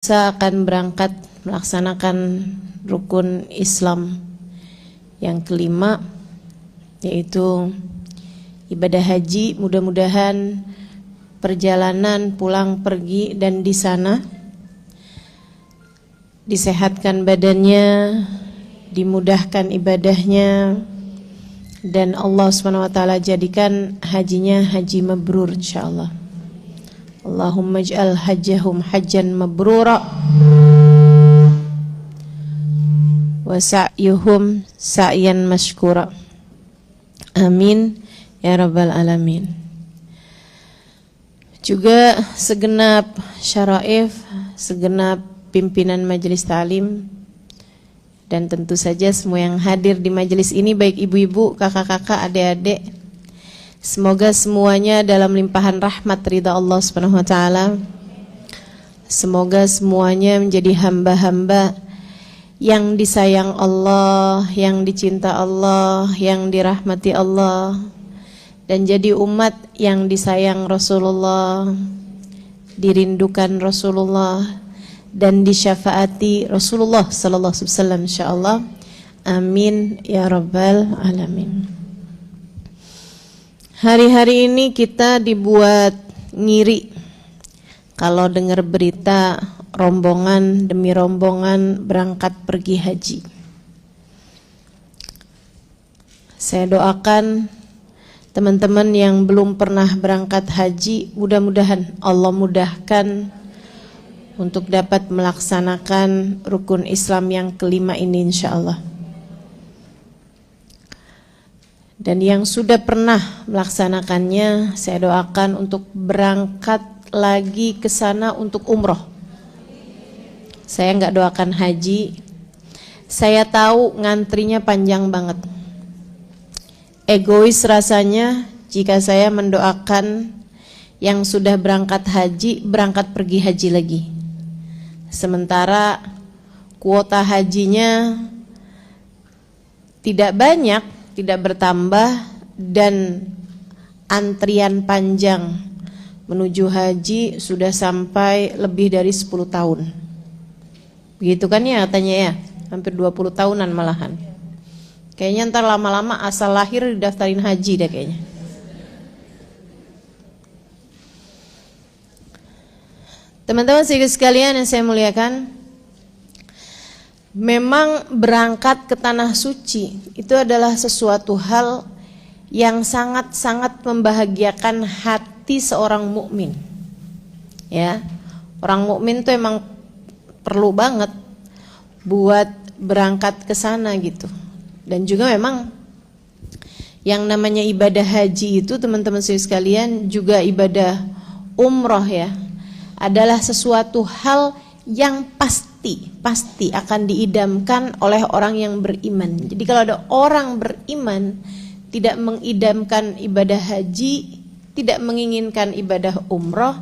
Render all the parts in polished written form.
Saya akan berangkat melaksanakan rukun Islam yang kelima, yaitu ibadah haji. Mudah-mudahan perjalanan pulang pergi dan di sana disehatkan badannya, dimudahkan ibadahnya, dan Allah SWT jadikan hajinya haji mabrur insyaallah. Allahumma ij'al hajjahum hajjan mabrura wa sa'yuhum sa'yan mashkura. Amin ya rabbal alamin. Juga segenap syaraif, segenap pimpinan majelis ta'lim, dan tentu saja semua yang hadir di majelis ini, baik ibu-ibu, kakak-kakak, adik-adik, semoga semuanya dalam limpahan rahmat ridha Allah Subhanahu wa taala. Semoga semuanya menjadi hamba-hamba yang disayang Allah, yang dicinta Allah, yang dirahmati Allah, dan jadi umat yang disayang Rasulullah, dirindukan Rasulullah, dan disyafaati Rasulullah sallallahu alaihi wasallam insyaallah. Amin ya rabbal alamin. Hari-hari ini kita dibuat ngiri kalau dengar berita rombongan demi rombongan berangkat pergi haji. Saya doakan teman-teman yang belum pernah berangkat haji, mudah-mudahan Allah mudahkan untuk dapat melaksanakan rukun Islam yang kelima ini insyaallah. Dan yang sudah pernah melaksanakannya, saya doakan untuk berangkat lagi ke sana untuk umroh. Saya nggak doakan haji. Saya tahu ngantrinya panjang banget. Egois rasanya jika saya mendoakan yang sudah berangkat haji, berangkat pergi haji lagi. Sementara kuota hajinya tidak banyak, tidak bertambah, dan antrian panjang menuju haji sudah sampai lebih dari 10 tahun. Begitu kan ya katanya ya, hampir 20 tahunan malahan. Kayaknya ntar lama-lama asal lahir didaftarin haji deh kayaknya. Teman-teman sekalian yang saya muliakan, memang berangkat ke tanah suci itu adalah sesuatu hal yang sangat-sangat membahagiakan hati seorang mukmin. Ya, orang mukmin tuh emang perlu banget buat berangkat ke sana gitu. Dan juga memang yang namanya ibadah haji itu, teman-teman sekalian, juga ibadah umroh ya, adalah sesuatu hal yang pasti akan diidamkan oleh orang yang beriman. Jadi kalau ada orang beriman tidak mengidamkan ibadah haji, tidak menginginkan ibadah umroh,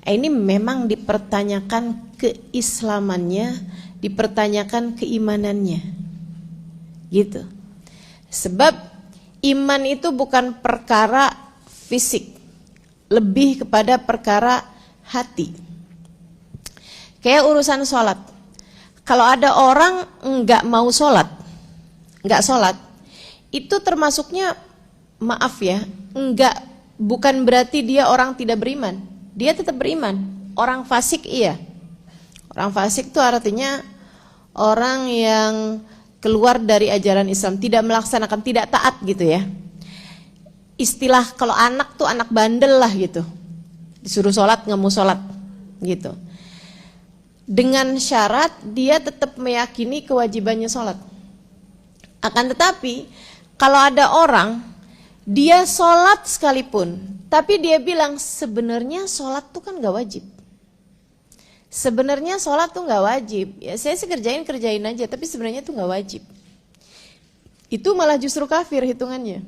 ini memang dipertanyakan keislamannya, dipertanyakan keimanannya. Gitu. Sebab iman itu bukan perkara fisik, lebih kepada perkara hati. Kayak urusan sholat. Kalau ada orang enggak mau sholat, enggak sholat, itu termasuknya, maaf ya, bukan berarti dia orang tidak beriman. Dia tetap beriman. Orang fasik iya. Orang fasik itu artinya orang yang keluar dari ajaran Islam, tidak melaksanakan, tidak taat gitu ya. Istilah kalau anak tuh anak bandel lah gitu. Disuruh sholat nggak mau sholat gitu. Dengan syarat dia tetap meyakini kewajibannya sholat. Akan tetapi kalau ada orang dia sholat sekalipun, tapi dia bilang sebenarnya sholat tuh kan nggak wajib. Sebenarnya sholat tuh nggak wajib. Ya saya sih kerjain aja, tapi sebenarnya tuh nggak wajib. Itu malah justru kafir hitungannya.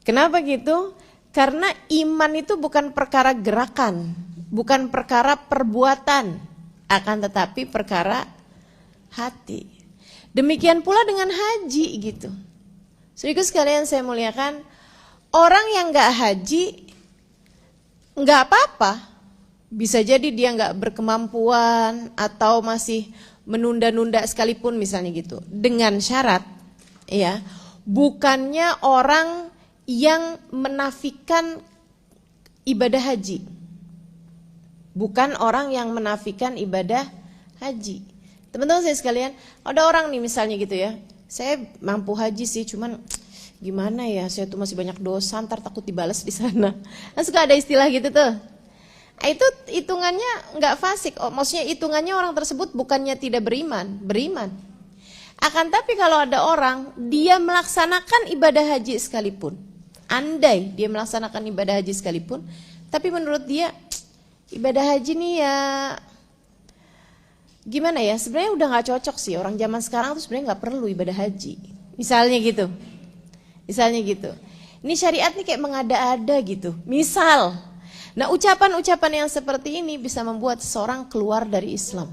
Kenapa gitu? Karena iman itu bukan perkara gerakan, bukan perkara perbuatan, akan tetapi perkara hati. Demikian pula dengan haji gitu. Saudara sekalian saya muliakan, orang yang nggak haji nggak apa-apa, bisa jadi dia nggak berkemampuan atau masih menunda-nunda sekalipun misalnya gitu. Dengan syarat, ya, bukannya orang yang menafikan ibadah haji. Bukan orang yang menafikan ibadah haji. Teman-teman saya sekalian, ada orang nih misalnya gitu ya, saya mampu haji sih, cuman gimana ya, saya tuh masih banyak dosa, ntar takut dibalas di sana. Nah, suka ada istilah gitu tuh. Itu hitungannya nggak fasik, maksudnya hitungannya orang tersebut bukannya tidak beriman, beriman. Akan tapi kalau ada orang, dia melaksanakan ibadah haji sekalipun, andai dia melaksanakan ibadah haji sekalipun, tapi menurut dia, ibadah haji nih ya gimana ya, sebenarnya udah gak cocok sih, orang zaman sekarang tuh sebenarnya gak perlu ibadah haji. Misalnya gitu. Ini syariat nih kayak mengada-ada gitu. Misal. Nah, ucapan-ucapan yang seperti ini bisa membuat seseorang keluar dari Islam.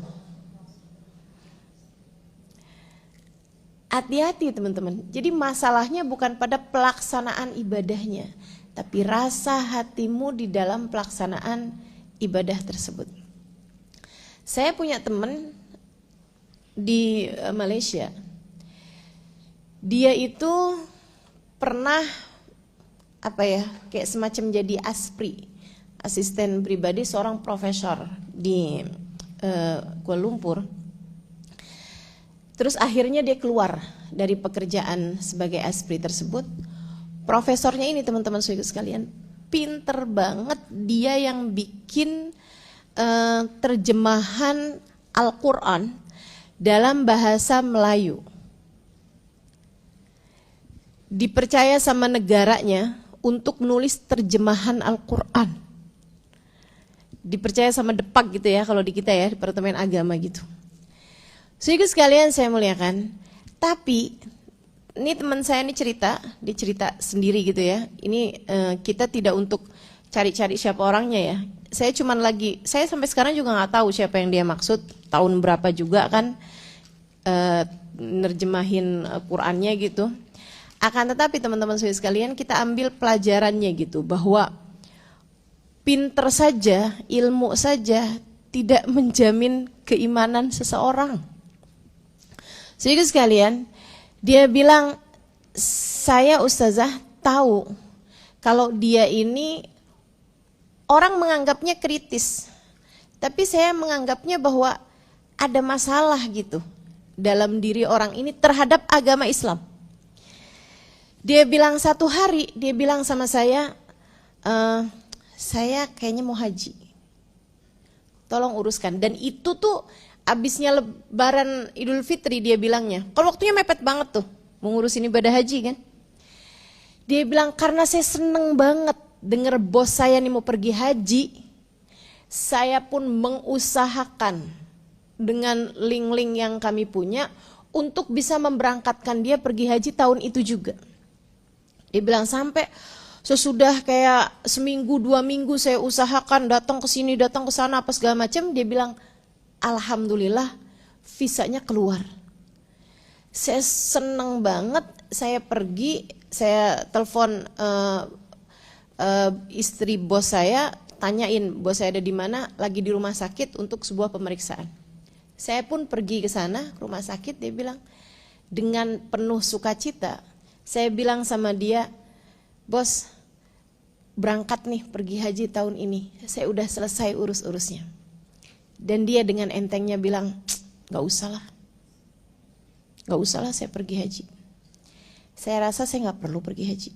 Hati-hati teman-teman. Jadi masalahnya bukan pada pelaksanaan ibadahnya, tapi rasa hatimu di dalam pelaksanaan ibadah tersebut. Saya punya teman di Malaysia. Dia itu pernah kayak semacam jadi aspri, asisten pribadi seorang profesor di Kuala Lumpur. Terus akhirnya dia keluar dari pekerjaan sebagai aspri tersebut. Profesornya ini teman-teman sekalian, pinter banget, dia yang bikin terjemahan Al-Quran dalam bahasa Melayu. Dipercaya sama negaranya untuk menulis terjemahan Al-Quran. Dipercaya sama Depak gitu ya, kalau di kita ya, Departemen Agama gitu. Sehingga sekalian saya muliakan, tapi ini teman saya ini dia cerita sendiri gitu ya. Ini kita tidak untuk cari-cari siapa orangnya ya. Saya sampai sekarang juga nggak tahu siapa yang dia maksud, tahun berapa juga kan nerjemahin Qurannya gitu. Akan tetapi teman-teman sekalian, kita ambil pelajarannya gitu, bahwa pinter saja, ilmu saja tidak menjamin keimanan seseorang. Sehingga sekalian, dia bilang, saya ustazah tahu kalau dia ini orang menganggapnya kritis, tapi saya menganggapnya bahwa ada masalah gitu dalam diri orang ini terhadap agama Islam. Dia bilang satu hari, dia bilang sama saya kayaknya mau haji, tolong uruskan. Dan itu tuh abisnya Lebaran Idul Fitri dia bilangnya, kalau waktunya mepet banget tuh mengurusin ibadah haji kan. Dia bilang, karena saya seneng banget dengar bos saya nih mau pergi haji, saya pun mengusahakan dengan link-link yang kami punya untuk bisa memberangkatkan dia pergi haji tahun itu juga. Dia bilang sampai sesudah kayak seminggu 2 minggu saya usahakan datang ke sini, datang ke sana apa segala macam, dia bilang alhamdulillah visanya keluar. Saya seneng banget, saya pergi, saya telepon istri bos saya, tanyain bos saya ada di mana, lagi di rumah sakit untuk sebuah pemeriksaan. Saya pun pergi ke sana, ke rumah sakit. Dia bilang dengan penuh sukacita, saya bilang sama dia, bos berangkat nih pergi haji tahun ini, saya udah selesai urus-urusnya. Dan dia dengan entengnya bilang, gak usah lah saya pergi haji. Saya rasa saya gak perlu pergi haji.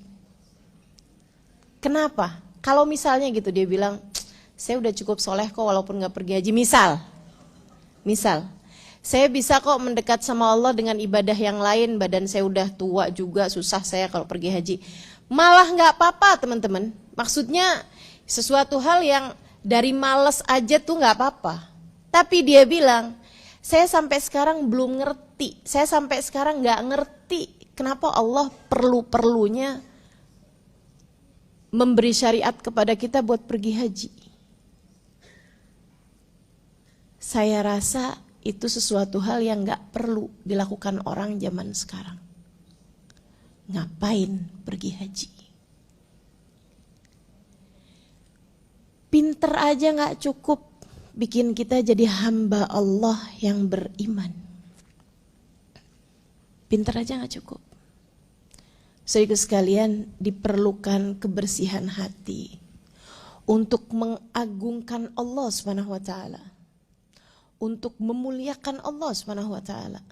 Kenapa? Kalau misalnya gitu dia bilang, saya udah cukup soleh kok walaupun gak pergi haji. Misal, saya bisa kok mendekat sama Allah dengan ibadah yang lain, badan saya udah tua juga, susah saya kalau pergi haji. Malah gak apa-apa teman-teman. Maksudnya sesuatu hal yang dari males aja tuh gak apa-apa. Tapi dia bilang, saya sampai sekarang belum ngerti, saya sampai sekarang gak ngerti kenapa Allah perlu-perlunya memberi syariat kepada kita buat pergi haji. Saya rasa itu sesuatu hal yang gak perlu dilakukan orang zaman sekarang. Ngapain pergi haji? Pinter aja gak cukup, bikin kita jadi hamba Allah yang beriman. Pintar aja gak cukup. Saudara sekalian, diperlukan kebersihan hati untuk mengagungkan Allah Subhanahu wa taala, untuk memuliakan Allah Subhanahu wa taala,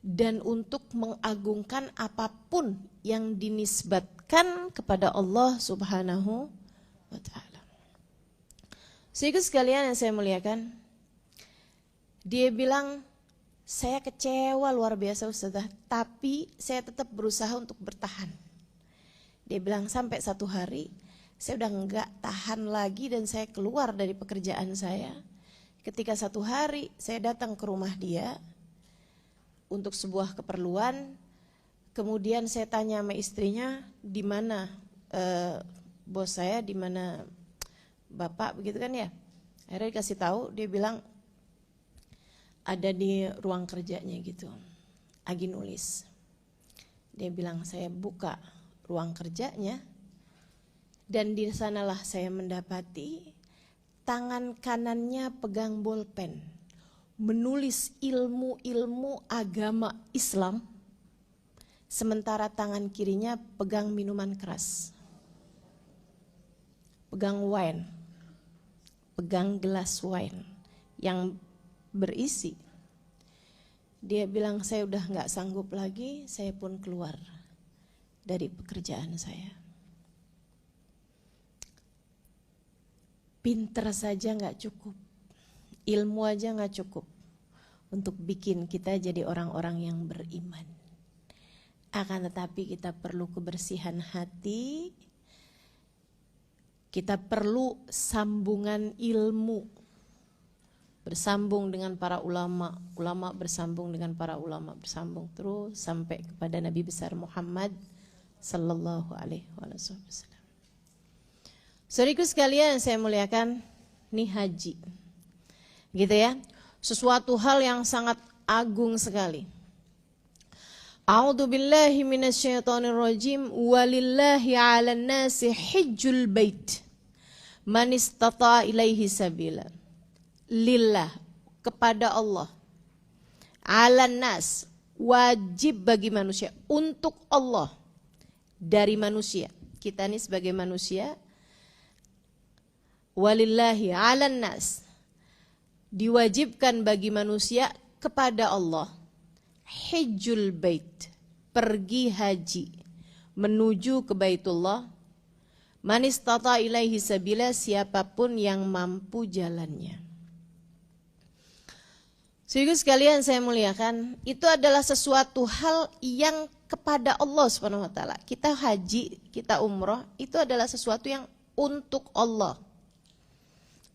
dan untuk mengagungkan apapun yang dinisbatkan kepada Allah Subhanahu wa taala. Saudara sekalian yang saya muliakan, dia bilang, saya kecewa luar biasa Ustazah, tapi saya tetap berusaha untuk bertahan. Dia bilang sampai satu hari saya udah enggak tahan lagi dan saya keluar dari pekerjaan saya. Ketika satu hari saya datang ke rumah dia untuk sebuah keperluan, kemudian saya tanya sama istrinya, di mana bos saya, di mana bapak, begitu kan ya. Akhirnya dikasih tahu, dia bilang ada di ruang kerjanya gitu, lagi nulis. Dia bilang, saya buka ruang kerjanya dan di sanalah saya mendapati tangan kanannya pegang bolpen, menulis ilmu-ilmu agama Islam, sementara tangan kirinya pegang minuman keras, pegang wine, pegang gelas wine yang berisi. Dia bilang, saya udah gak sanggup lagi, saya pun keluar dari pekerjaan saya. Pinter saja gak cukup, ilmu aja gak cukup untuk bikin kita jadi orang-orang yang beriman. Akan tetapi kita perlu kebersihan hati, kita perlu sambungan ilmu, bersambung dengan para ulama, ulama bersambung dengan para ulama, bersambung terus sampai kepada Nabi besar Muhammad sallallahu alaihi wasallam. Saudaraku sekalian saya muliakan, ini haji. Gitu ya. Sesuatu hal yang sangat agung sekali. A'udzu billahi minasyaitonir rajim. Walillahi 'alan nasi hajjul bait man istata ilaihi sabila. Lillah, kepada Allah, alan nas, wajib bagi manusia, untuk Allah, dari manusia. Kita ini sebagai manusia, walillahi alan nas, diwajibkan bagi manusia kepada Allah, hajjul bait, pergi haji, menuju ke Baitullah, man istata ilaihi sabila, siapapun yang mampu jalannya. Saudara sekalian saya muliakan, itu adalah sesuatu hal yang kepada Allah Subhanahu wa taala. Kita haji, kita umroh, itu adalah sesuatu yang untuk Allah.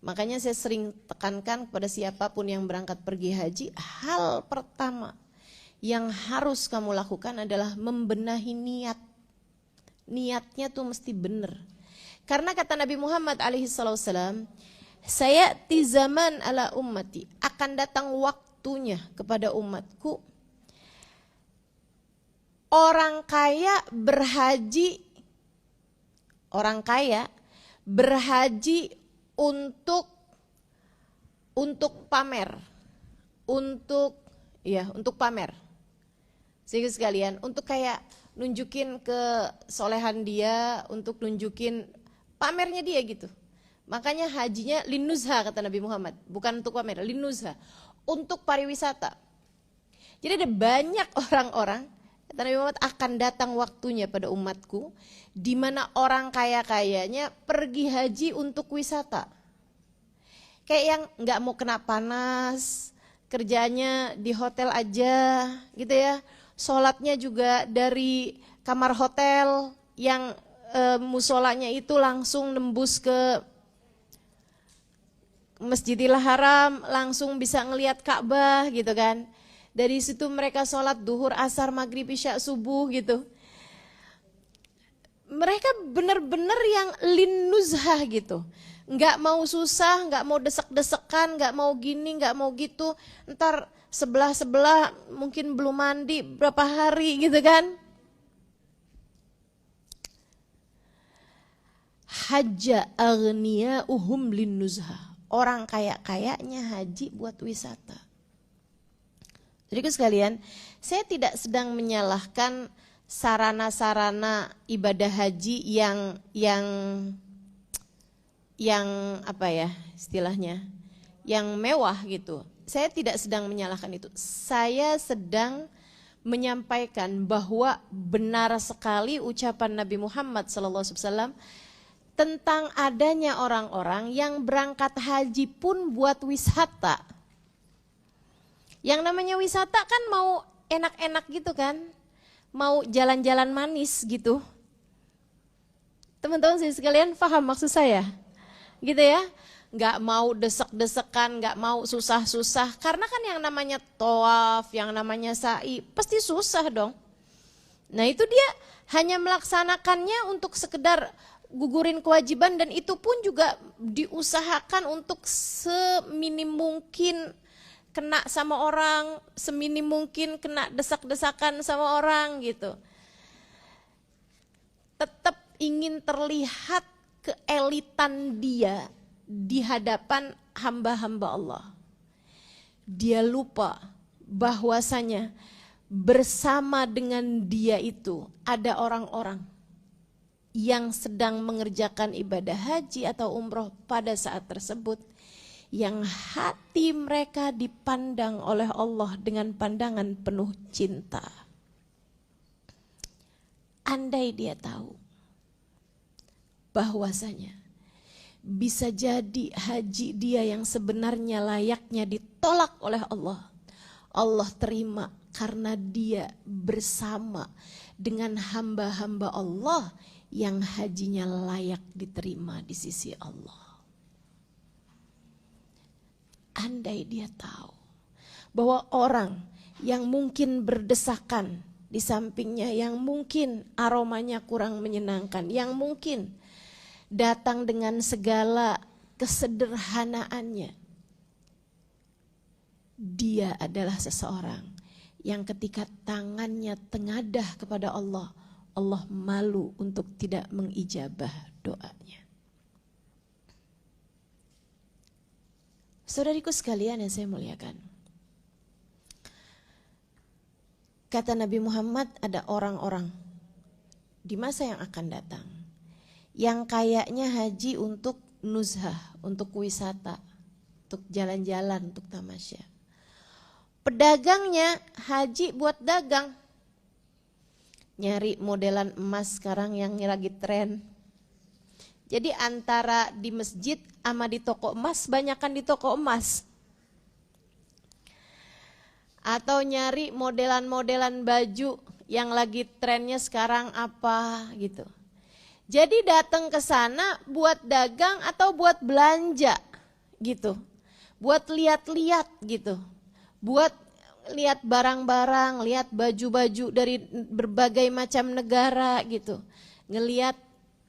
Makanya saya sering tekankan kepada siapapun yang berangkat pergi haji, hal pertama yang harus kamu lakukan adalah membenahi niat. Niatnya tuh mesti benar. Karena kata Nabi Muhammad alaihi wasallam, sayati zaman ala ummati, akan datang waktunya kepada umatku orang kaya berhaji untuk pamer, untuk pamer. Sehingga sekalian untuk kayak nunjukin kesolehan dia, untuk nunjukin pamernya dia gitu. Makanya hajinya linuzha kata Nabi Muhammad, bukan untuk pamer, linuzha, untuk pariwisata. Jadi ada banyak orang-orang, kata Nabi Muhammad, akan datang waktunya pada umatku di mana orang kaya-kayanya pergi haji untuk wisata. Kayak yang nggak mau kena panas, kerjanya di hotel aja, gitu ya. Sholatnya juga dari kamar hotel yang musolanya itu langsung nembus ke Masjidil Haram, langsung bisa ngelihat Ka'bah gitu kan. Dari situ mereka sholat duhur, asar, maghrib, isya, subuh gitu. Mereka benar-benar yang linuzhah gitu. Nggak mau susah, nggak mau desek-desekan, nggak mau gini, nggak mau gitu. Ntar sebelah-sebelah mungkin belum mandi berapa hari gitu kan. Hajja aghniya'uhum linnuzhah. orang kaya-kayanya haji buat wisata. Jadi sekalian, saya tidak sedang menyalahkan sarana-sarana ibadah haji yang apa ya istilahnya, yang mewah gitu. Saya tidak sedang menyalahkan itu. Saya sedang menyampaikan bahwa benar sekali ucapan Nabi Muhammad SAW tentang adanya orang-orang yang berangkat haji pun buat wisata. Yang namanya wisata kan mau enak-enak gitu kan, mau jalan-jalan manis gitu. Teman-teman sekalian paham maksud saya? Gitu ya, nggak mau desek-desekan, nggak mau susah-susah. Karena kan yang namanya tawaf, yang namanya sa'i, pasti susah dong. Nah itu dia hanya melaksanakannya untuk sekedar gugurin kewajiban, dan itu pun juga diusahakan untuk seminim mungkin kena sama orang, seminim mungkin kena desak-desakan sama orang gitu. Tetap ingin terlihat keelitan dia di hadapan hamba-hamba Allah. Dia lupa bahwasanya bersama dengan dia itu ada orang-orang yang sedang mengerjakan ibadah haji atau umroh pada saat tersebut, yang hati mereka dipandang oleh Allah dengan pandangan penuh cinta. Andai dia tahu bahwasanya bisa jadi haji dia yang sebenarnya layaknya ditolak oleh Allah, Allah terima karena dia bersama dengan hamba-hamba Allah yang hajinya layak diterima di sisi Allah. Andai dia tahu bahwa orang yang mungkin berdesakan di sampingnya, yang mungkin aromanya kurang menyenangkan, yang mungkin datang dengan segala kesederhanaannya, dia adalah seseorang yang ketika tangannya tengadah kepada Allah, Allah malu untuk tidak mengijabah doanya. Saudariku sekalian yang saya muliakan, kata Nabi Muhammad, ada orang-orang di masa yang akan datang yang kayaknya haji untuk nuzhah, untuk wisata, untuk jalan-jalan, untuk tamasya. Pedagangnya haji buat dagang, nyari modelan emas sekarang yang lagi tren. Jadi antara di masjid sama di toko emas, banyakan di toko emas. Atau nyari modelan-modelan baju yang lagi trennya sekarang apa gitu. Jadi datang ke sana buat dagang atau buat belanja gitu. Buat lihat-lihat gitu. Buat lihat barang-barang, lihat baju-baju dari berbagai macam negara gitu. Ngelihat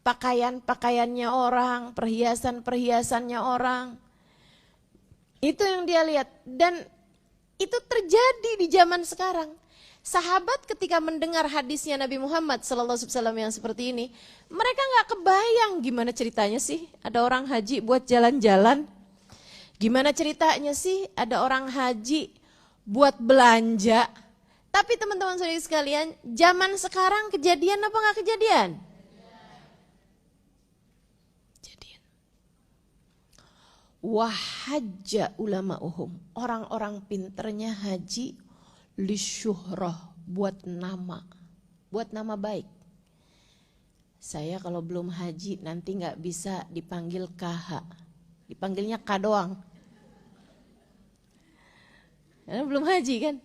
pakaian-pakaiannya orang, perhiasan-perhiasannya orang. Itu yang dia lihat, dan itu terjadi di zaman sekarang. Sahabat ketika mendengar hadisnya Nabi Muhammad SAW yang seperti ini, mereka gak kebayang gimana ceritanya sih ada orang haji buat jalan-jalan. Gimana ceritanya sih ada orang haji buat belanja. Tapi teman-teman saudara sekalian, zaman sekarang kejadian apa gak kejadian? Kejadian. Wahajja ulama'uhum, orang-orang pinternya haji lisyuhrah, buat nama baik. Saya kalau belum haji nanti gak bisa dipanggil KH, dipanggilnya K doang. Karena belum haji kan.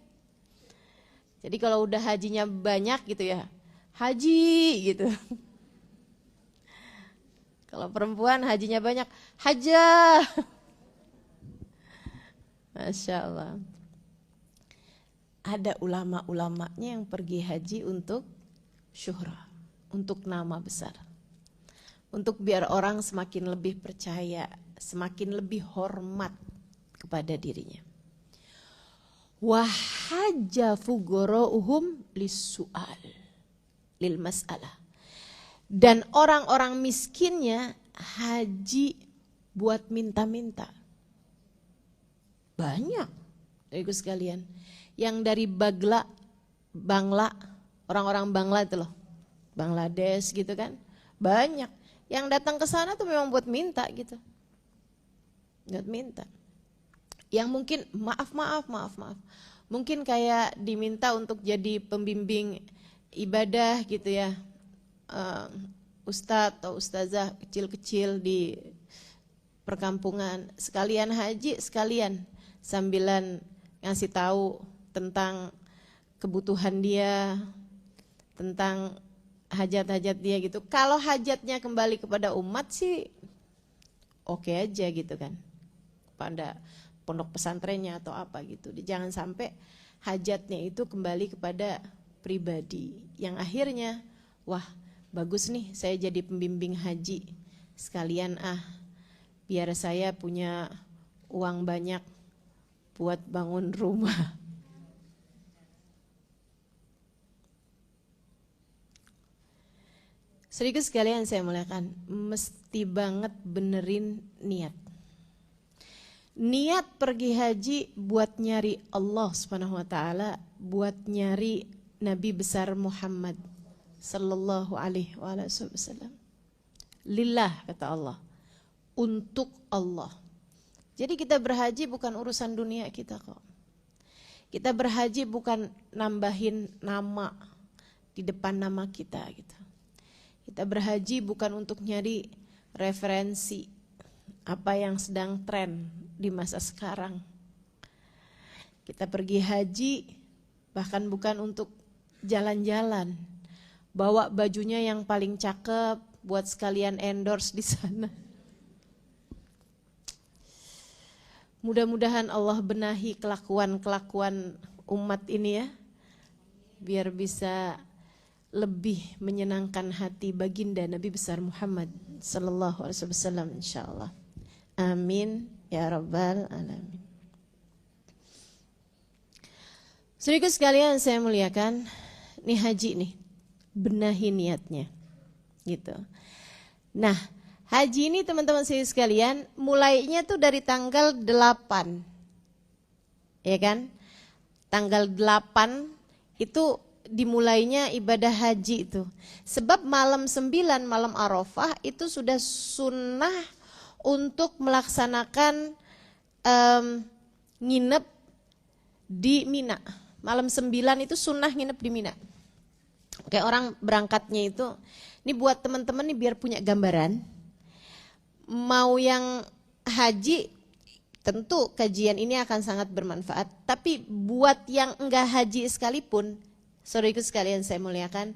Jadi kalau udah hajinya banyak gitu ya, haji gitu. Kalau perempuan hajinya banyak, hajah. Masya Allah. Ada ulama-ulamanya yang pergi haji untuk syuhrah, untuk nama besar. Untuk biar orang semakin lebih percaya, semakin lebih hormat kepada dirinya. Wahajja fuqara'uhum lis-su'al, lil mas'alah. Dan orang-orang miskinnya haji buat minta-minta. Banyak, ibu sekalian. Yang dari Bangla, orang-orang Bangla itu loh, Bangladesh gitu kan, banyak. Yang datang ke sana tuh memang buat minta gitu, buat minta. Yang mungkin maaf, mungkin kayak diminta untuk jadi pembimbing ibadah gitu ya, ustadz atau ustazah kecil-kecil di perkampungan, sekalian haji, sekalian sambilan ngasih tahu tentang kebutuhan dia, tentang hajat-hajat dia gitu. Kalau hajatnya kembali kepada umat sih oke aja gitu kan, pada pondok pesantrennya atau apa gitu. Jangan sampai hajatnya itu kembali kepada pribadi, yang akhirnya wah bagus nih saya jadi pembimbing haji, sekalian biar saya punya uang banyak buat bangun rumah. Sedikit sekalian saya muliakan, mesti banget benerin niat. Niat pergi haji buat nyari Allah Subhanahu wa taala, buat nyari Nabi besar Muhammad sallallahu alaihi wasallam. Lillah kata Allah, untuk Allah. Jadi kita berhaji bukan urusan dunia kita kok. Kita berhaji bukan nambahin nama di depan nama kita gitu. Kita berhaji bukan untuk nyari referensi apa yang sedang tren di masa sekarang. Kita pergi haji bahkan bukan untuk jalan-jalan, bawa bajunya yang paling cakep buat sekalian endorse di sana. Mudah-mudahan Allah benahi kelakuan-kelakuan umat ini ya, biar bisa lebih menyenangkan hati baginda Nabi besar Muhammad sallallahu alaihi wasallam insyaallah. Amin ya rabbal alamin. Saudaraku sekalian saya muliakan, nih haji nih, benahi niatnya gitu. Nah, haji ini teman-teman sekalian mulainya tuh dari tanggal 8. Ya kan? Tanggal 8 itu dimulainya ibadah haji itu. Sebab malam 9, malam Arafah itu sudah sunnah untuk melaksanakan nginep di Mina. Malam 9 itu sunnah nginep di Mina. Kayak orang berangkatnya itu, ini buat teman-teman nih biar punya gambaran. Mau yang haji, tentu kajian ini akan sangat bermanfaat. Tapi buat yang enggak haji sekalipun, saudaraku sekalian saya muliakan,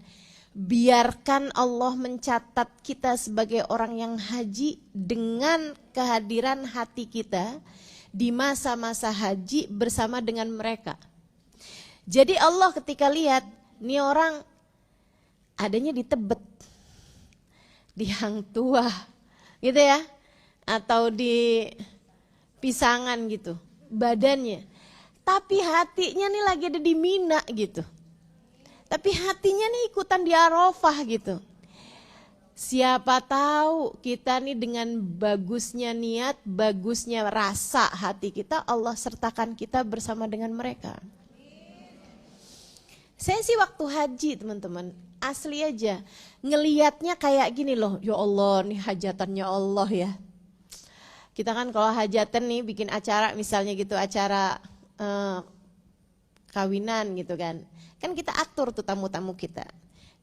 biarkan Allah mencatat kita sebagai orang yang haji dengan kehadiran hati kita di masa-masa haji bersama dengan mereka. Jadi Allah ketika lihat, nih orang adanya di Tebet, di Hang Tuah gitu ya, atau di Pisangan gitu badannya, tapi hatinya nih lagi ada di Mina gitu. Tapi hatinya nih ikutan di Arafah gitu. Siapa tahu kita nih dengan bagusnya niat, bagusnya rasa hati kita, Allah sertakan kita bersama dengan mereka. Saya sih waktu haji teman-teman, asli aja ngelihatnya kayak gini loh, ya Allah nih hajatannya Allah ya. Kita kan kalau hajatan nih bikin acara misalnya gitu, acara kawinan gitu kan. Kan kita atur tuh tamu-tamu kita.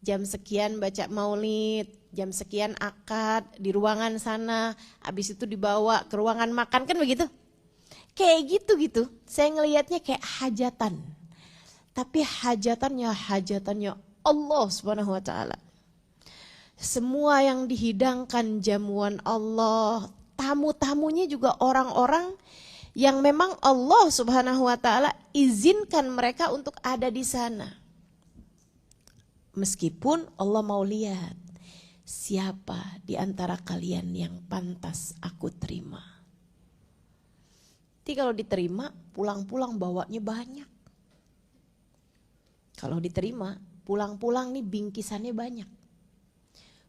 Jam sekian baca maulid, jam sekian akad di ruangan sana, habis itu dibawa ke ruangan makan kan begitu. Kayak gitu. Saya ngelihatnya kayak hajatan. Tapi hajatannya Allah Subhanahu wa taala. Semua yang dihidangkan jamuan Allah, tamu-tamunya juga orang-orang yang memang Allah Subhanahu wa taala izinkan mereka untuk ada di sana. Meskipun Allah mau lihat siapa di antara kalian yang pantas aku terima. Jadi kalau diterima, pulang-pulang bawanya banyak. Kalau diterima, pulang-pulang nih bingkisannya banyak.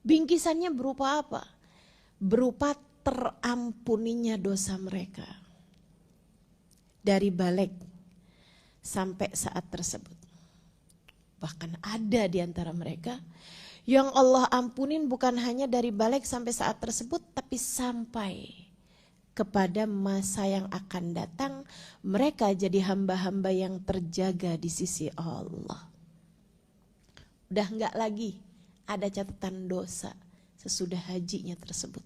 Bingkisannya berupa apa? Berupa terampuninya dosa mereka. dari balik sampai saat tersebut. Bahkan ada di antara mereka yang Allah ampunin bukan hanya dari balik sampai saat tersebut, tapi sampai kepada masa yang akan datang, mereka jadi hamba-hamba yang terjaga di sisi Allah. Udah enggak lagi ada catatan dosa sesudah hajinya tersebut.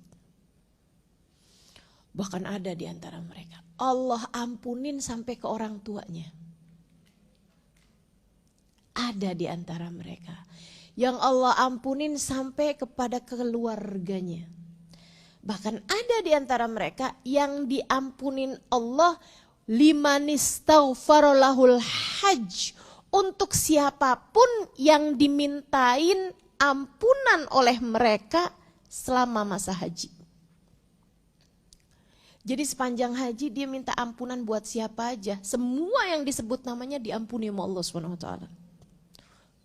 Bahkan ada di antara mereka Allah ampunin sampai ke orang tuanya. Ada di antara mereka yang Allah ampunin sampai kepada keluarganya. Bahkan ada di antara mereka yang diampunin Allah liman istaghfara lahul hajj, untuk siapapun yang dimintain ampunan oleh mereka selama masa haji. Jadi sepanjang haji dia minta ampunan buat siapa aja. Semua yang disebut namanya diampuni sama Allah SWT.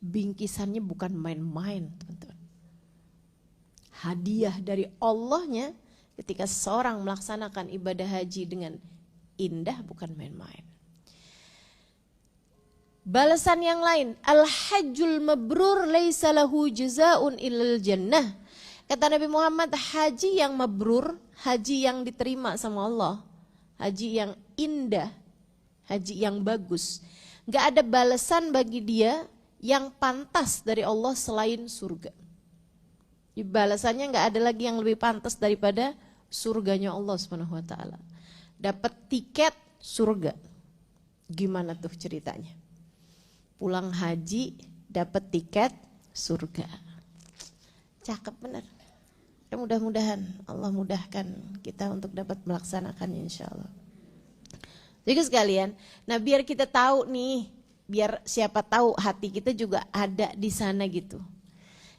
Bingkisannya bukan main-main, teman-teman. Hadiah dari Allahnya ketika seorang melaksanakan ibadah haji dengan indah bukan main-main. Balasan yang lain, al-hajjul mabrur laisa lahu jazaa'un illal jannah. Kata Nabi Muhammad, haji yang mabrur, haji yang diterima sama Allah, haji yang indah, haji yang bagus, gak ada balasan bagi dia yang pantas dari Allah selain surga. Balasannya gak ada lagi yang lebih pantas daripada surganya Allah SWT. Dapat tiket surga. Gimana tuh ceritanya? Pulang haji dapat tiket surga. Cakep bener. Mudah-mudahan Allah mudahkan kita untuk dapat melaksanakannya insyaallah. Jadi sekalian, nah biar kita tahu nih, biar siapa tahu hati kita juga ada di sana gitu.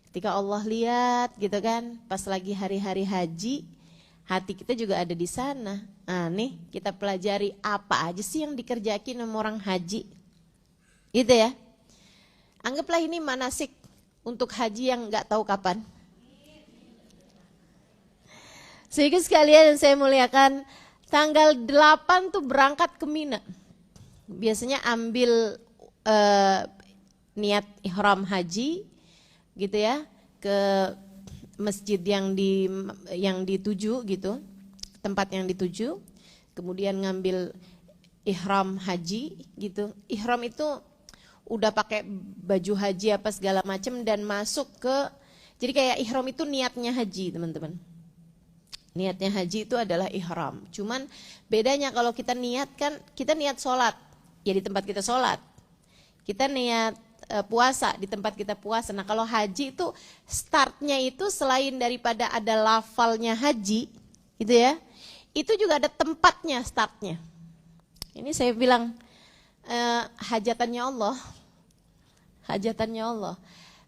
Ketika Allah lihat gitu kan, pas lagi hari-hari haji, hati kita juga ada di sana. Nah nih kita pelajari apa aja sih yang dikerjakin sama orang haji. Gitu ya. Anggaplah ini manasik untuk haji yang gak tahu kapan. Sehingga sekalian yang saya muliakan, tanggal 8 tuh berangkat ke Mina. Biasanya ambil niat ihram haji gitu ya, ke masjid yang dituju gitu, tempat yang dituju, kemudian ngambil ihram haji gitu. Ihram itu udah pakai baju haji apa segala macam dan masuk ke, jadi kayak ihram itu niatnya haji teman-teman. Niatnya haji itu adalah ihram. Cuman bedanya kalau kita niatkan, kita niat sholat, ya di tempat kita sholat. Kita niat puasa, di tempat kita puasa. Nah kalau haji itu startnya itu selain daripada ada lafalnya haji, gitu ya, itu juga ada tempatnya startnya. Ini saya bilang hajatannya Allah, hajatannya Allah,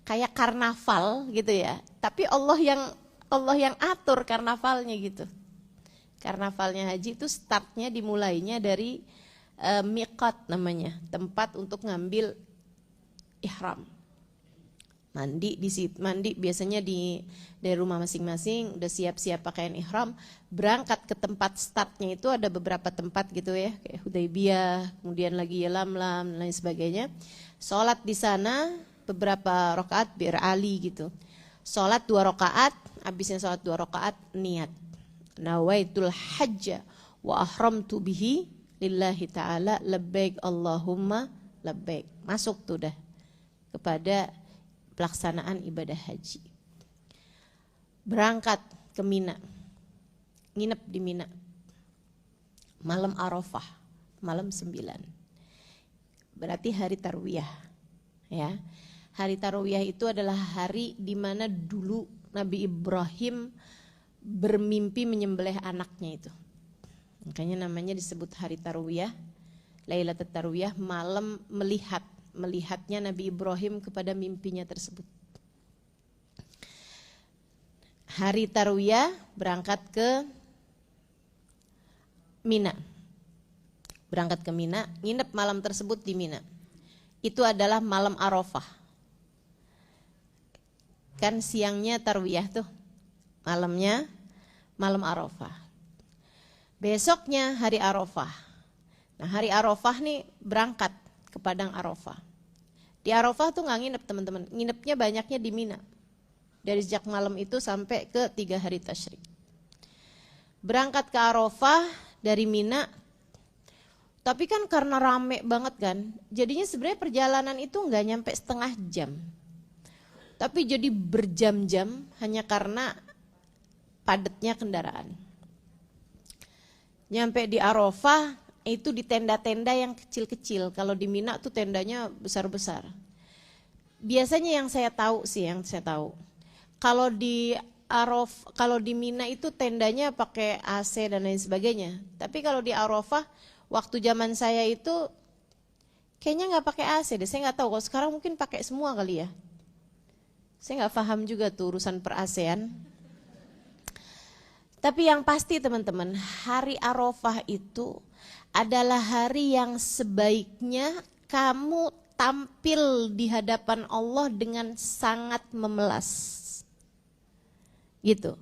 kayak karnaval gitu ya. Tapi Allah yang atur karnavalnya gitu. Karnavalnya haji itu startnya dimulainya dari miqat namanya, tempat untuk ngambil ihram. Mandi di situ, mandi biasanya dari rumah masing-masing, udah siap-siap pakaian ihram, berangkat ke tempat startnya itu ada beberapa tempat gitu ya, kayak Hudaybiyah, kemudian lagi Yalamlam dan lain sebagainya. Sholat di sana beberapa rakaat Bir Ali gitu. Sholat 2 rakaat, habisnya sholat 2 rakaat niat. Nawaitul hajja wa ahramtu bihi lillahi ta'ala labbaik Allahumma labbaik. Masuk tuh dah kepada pelaksanaan ibadah haji. Berangkat ke Mina, nginep di Mina, malam Arafah, malam 9. Berarti hari Tarwiyah, ya. Hari Tarwiyah itu adalah hari di mana dulu Nabi Ibrahim bermimpi menyembelih anaknya itu. Makanya namanya disebut hari Tarwiyah, Lailatul Tarwiyah, malam melihatnya Nabi Ibrahim kepada mimpinya tersebut. Hari Tarwiyah berangkat ke Mina. Berangkat ke Mina, nginep malam tersebut di Mina. Itu adalah malam Arafah. Kan siangnya Tarwiyah tuh, malamnya malam Arafah. Besoknya hari Arafah. Nah, hari Arafah nih berangkat ke Padang Arafah. Di Arafah tuh nggak nginep teman-teman, nginepnya banyaknya di Mina. Dari sejak malam itu sampai ke 3 hari tasyrik. Berangkat ke Arafah dari Mina, tapi kan karena rame banget kan, jadinya sebenarnya perjalanan itu nggak nyampe setengah jam. Tapi jadi berjam-jam hanya karena padatnya kendaraan. Nyampe di Arafah, itu di tenda-tenda yang kecil-kecil. Kalau di Mina tuh tendanya besar-besar. Biasanya yang saya tahu, kalau di Mina itu tendanya pakai AC dan lain sebagainya. Tapi kalau di Arafah, waktu zaman saya itu kayaknya nggak pakai AC deh. Saya nggak tahu. Kalau sekarang mungkin pakai semua kali ya. Saya nggak paham juga tuh urusan per-AC-an. Tapi yang pasti teman-teman, hari Arafah itu adalah hari yang sebaiknya kamu tampil di hadapan Allah dengan sangat memelas. Gitu.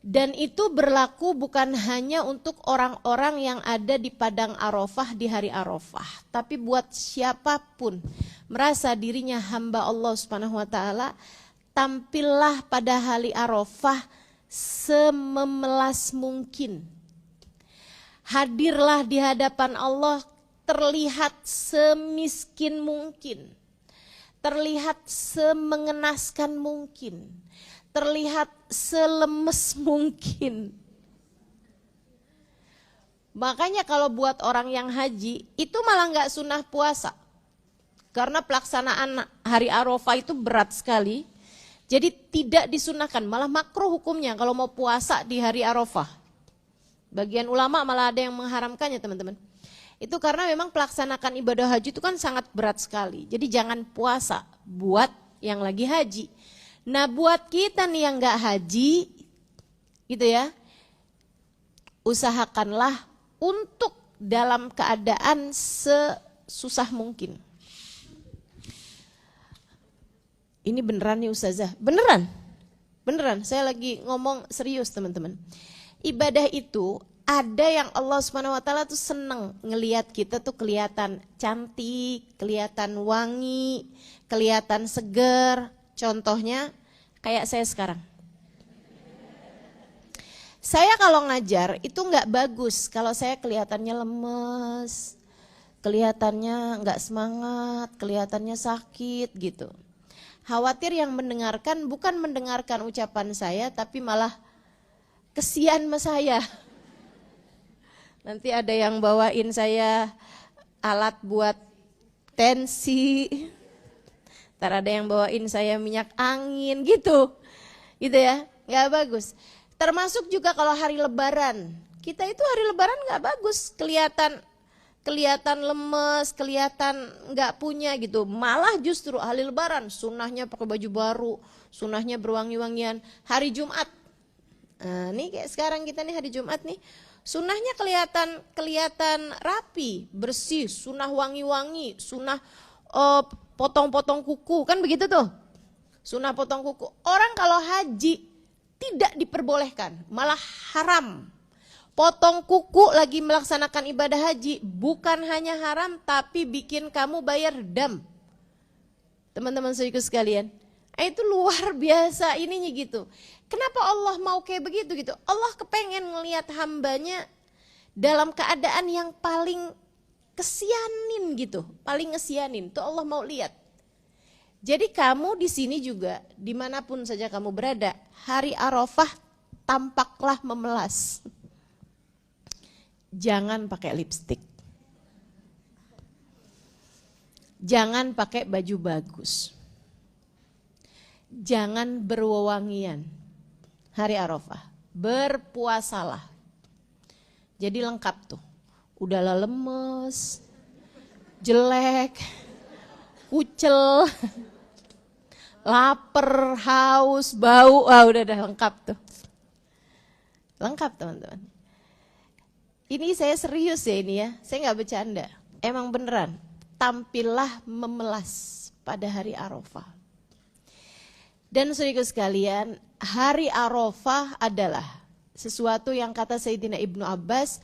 Dan itu berlaku bukan hanya untuk orang-orang yang ada di Padang Arafah di hari Arafah, tapi buat siapapun merasa dirinya hamba Allah Subhanahu wa taala, tampillah pada hari Arafah sememelas mungkin. Hadirlah di hadapan Allah terlihat semiskin mungkin, terlihat semengenaskan mungkin, terlihat selemes mungkin. Makanya kalau buat orang yang haji itu malah nggak sunnah puasa, karena pelaksanaan hari Arafah itu berat sekali. Jadi tidak disunahkan, malah makruh hukumnya kalau mau puasa di hari Arafah. Bagian ulama malah ada yang mengharamkannya teman-teman. Itu karena memang pelaksanakan ibadah haji itu kan sangat berat sekali. Jadi jangan puasa buat yang lagi haji. Nah buat kita nih yang gak haji gitu ya, usahakanlah untuk dalam keadaan sesusah mungkin. Ini beneran nih Ustazah, beneran saya lagi ngomong serius teman-teman. Ibadah itu ada yang Allah Subhanahu wa taala tuh seneng ngelihat kita tuh kelihatan cantik, kelihatan wangi, kelihatan seger. Contohnya kayak saya sekarang. Saya kalau ngajar itu nggak bagus kalau saya kelihatannya lemes, kelihatannya nggak semangat, kelihatannya sakit gitu. Khawatir yang mendengarkan bukan mendengarkan ucapan saya, tapi malah kesian sama saya. Nanti ada yang bawain saya alat buat tensi, ntar ada yang bawain saya minyak angin gitu ya, nggak bagus. Termasuk juga kalau hari Lebaran, kita itu hari Lebaran nggak bagus, kelihatan lemes, kelihatan nggak punya gitu. Malah justru hari Lebaran, sunnahnya pakai baju baru, sunnahnya berwangi-wangian. Hari Jumat, nah, nih kayak sekarang kita nih hari Jumat nih, sunnahnya kelihatan rapi, bersih, sunnah wangi-wangi, sunnah potong-potong kuku, kan begitu tuh. Sunnah potong kuku. Orang kalau haji tidak diperbolehkan, malah haram. Potong kuku lagi melaksanakan ibadah haji bukan hanya haram, tapi bikin kamu bayar dam. Teman-teman saudaraku sekalian, itu luar biasa ininya gitu. Kenapa Allah mau kayak begitu gitu? Allah kepengen ngelihat hambanya dalam keadaan yang paling kesianin gitu, paling ngesianin. Tuh Allah mau lihat. Jadi kamu di sini juga, dimanapun saja kamu berada, hari Arafah tampaklah memelas. Jangan pakai lipstik. Jangan pakai baju bagus. Jangan berwewangian. Hari Arafah, berpuasalah. Jadi lengkap tuh. Udahlah lemes, jelek, kucel, lapar, haus, bau, udah lengkap tuh. Lengkap teman-teman. Ini saya serius ya ini ya, saya nggak bercanda. Emang beneran, tampillah memelas pada hari Arafah. Dan saudaraku sekalian, hari Arafah adalah sesuatu yang kata Sayyidina Ibnu Abbas,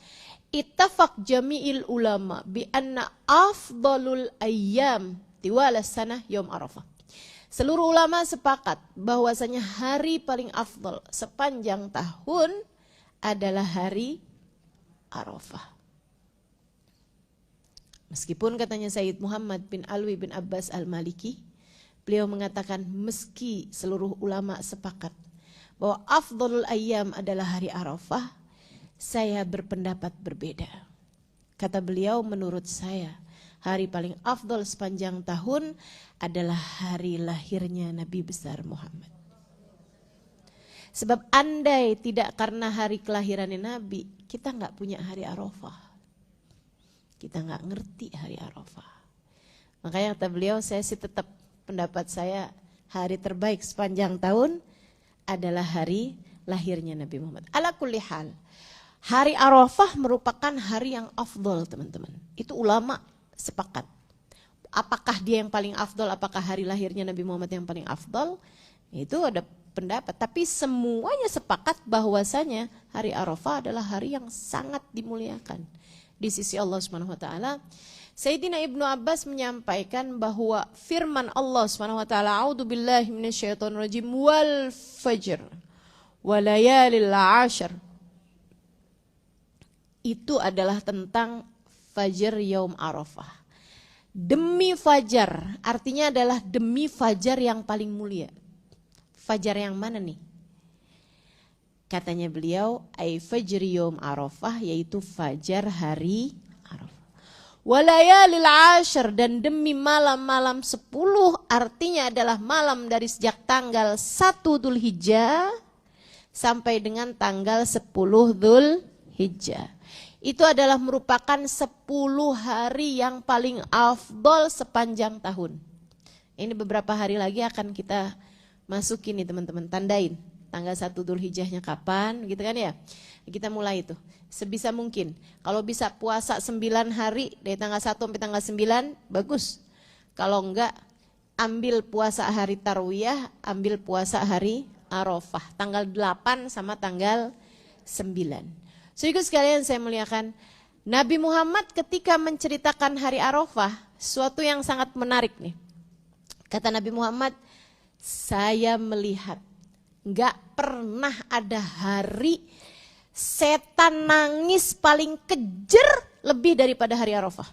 ittafaq jami'il ulama bi anna afdalul ayyam tiwala sanah yaum Arafah. Seluruh ulama sepakat bahwasanya hari paling afdal sepanjang tahun adalah hari Arafah. Meskipun katanya Sayyid Muhammad bin Alwi bin Abbas al-Maliki, beliau mengatakan meski seluruh ulama sepakat bahwa afdalul ayyam adalah hari Arafah, saya berpendapat berbeda. Kata beliau, menurut saya hari paling afdal sepanjang tahun adalah hari lahirnya Nabi besar Muhammad. Sebab andai tidak karena hari kelahirannya Nabi, kita nggak punya hari Arafah. Kita nggak ngerti hari Arafah. Makanya kata beliau, saya sih tetap pendapat saya hari terbaik sepanjang tahun adalah hari lahirnya Nabi Muhammad. Ala kulli hal, hari Arafah merupakan hari yang afdal, teman-teman. Itu ulama sepakat. Apakah dia yang paling afdal, apakah hari lahirnya Nabi Muhammad yang paling afdal? Itu ada pendapat. Tapi semuanya sepakat bahwasanya hari Arafah adalah hari yang sangat dimuliakan di sisi Allah Subhanahu wa taala. Sayyidina Ibnu Abbas menyampaikan bahwa firman Allah Subhanahu wa taala, "A'udzubillahi minasyaitonir rajim wal fajr wa layalil 'ashr." Itu adalah tentang Fajar Yaum Arafah. Demi fajar, artinya adalah demi fajar yang paling mulia. Fajar yang mana nih? Katanya beliau, ai fajri yaum Arafah, yaitu fajar hari Arafah. Walayalil 'ashr, dan demi malam-malam 10, artinya adalah malam dari sejak tanggal 1 Dzulhijjah sampai dengan tanggal 10 Dzulhijjah. Itu adalah merupakan 10 hari yang paling afdol sepanjang tahun. Ini beberapa hari lagi akan kita masukin nih teman-teman, tandain. Tanggal 1 Dzulhijjahnya kapan gitu kan ya. Kita mulai itu sebisa mungkin. Kalau bisa puasa 9 hari dari tanggal 1 sampai tanggal 9, bagus. Kalau enggak, ambil puasa hari Tarwiyah, ambil puasa hari Arafah, tanggal 8 sama tanggal 9. Saudara sekalian saya muliakan, Nabi Muhammad ketika menceritakan hari Arafah, suatu yang sangat menarik nih. Kata Nabi Muhammad, saya melihat gak pernah ada hari setan nangis paling kejer lebih daripada hari Arafah.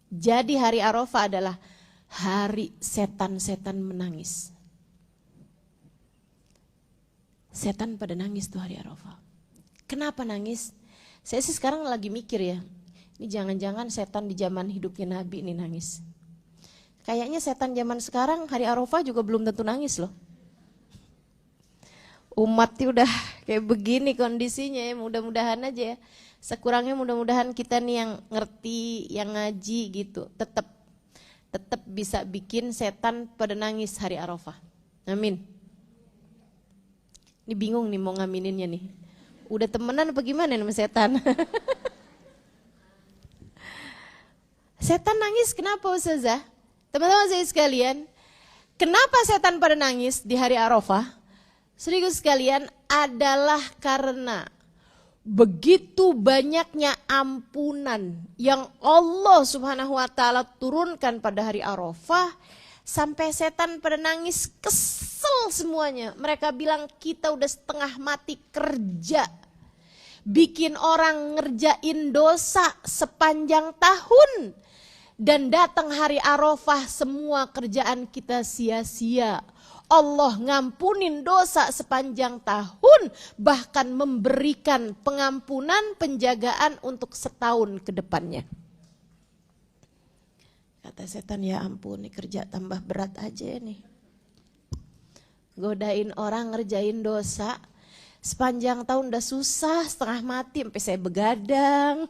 Jadi hari Arafah adalah hari setan-setan menangis. Setan pada nangis tuh hari Arafah. Kenapa nangis? Saya sih sekarang lagi mikir ya, ini jangan-jangan setan di zaman hidupnya Nabi ini nangis. Kayaknya setan zaman sekarang hari Arafah juga belum tentu nangis loh. Umatnya udah kayak begini kondisinya ya, mudah-mudahan aja ya. Sekurangnya mudah-mudahan kita nih yang ngerti, yang ngaji gitu, tetap bisa bikin setan pada nangis hari Arafah. Amin. Ini bingung nih mau ngamininnya nih. Udah temenan apa gimana sama setan? Setan nangis kenapa Ustazah? Teman-teman saya sekalian, kenapa setan pada nangis di hari Arafah? Saudara sekalian, adalah karena begitu banyaknya ampunan yang Allah Subhanahu wa taala turunkan pada hari Arafah, sampai setan pada nangis, kesel semuanya. Mereka bilang kita udah setengah mati kerja, bikin orang ngerjain dosa sepanjang tahun, dan datang hari Arafah semua kerjaan kita sia-sia. Allah ngampunin dosa sepanjang tahun, bahkan memberikan pengampunan, penjagaan untuk setahun ke depannya. Kata setan, ya ampun, nih kerja tambah berat aja nih. Godain orang ngerjain dosa, sepanjang tahun udah susah, setengah mati, sampai saya begadang.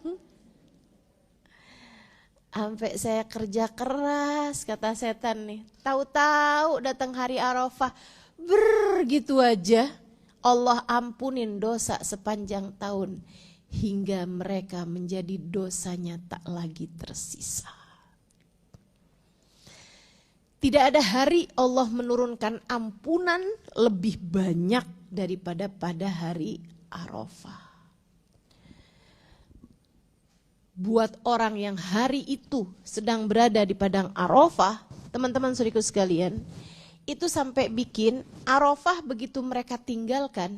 Sampai saya kerja keras, kata setan nih. Tahu-tahu datang hari Arafah, begitu aja Allah ampunin dosa sepanjang tahun. Hingga mereka menjadi dosanya tak lagi tersisa. Tidak ada hari Allah menurunkan ampunan lebih banyak daripada pada hari Arafah. buat orang yang hari itu sedang berada di padang Arafah, teman-teman saudaraku sekalian, itu sampai bikin Arafah begitu mereka tinggalkan,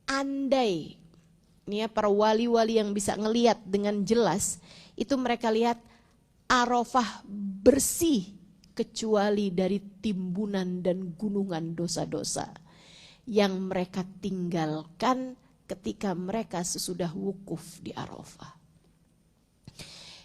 andai ini ya para wali-wali yang bisa ngelihat dengan jelas, itu mereka lihat Arafah bersih kecuali dari timbunan dan gunungan dosa-dosa yang mereka tinggalkan ketika mereka sesudah wukuf di Arafah.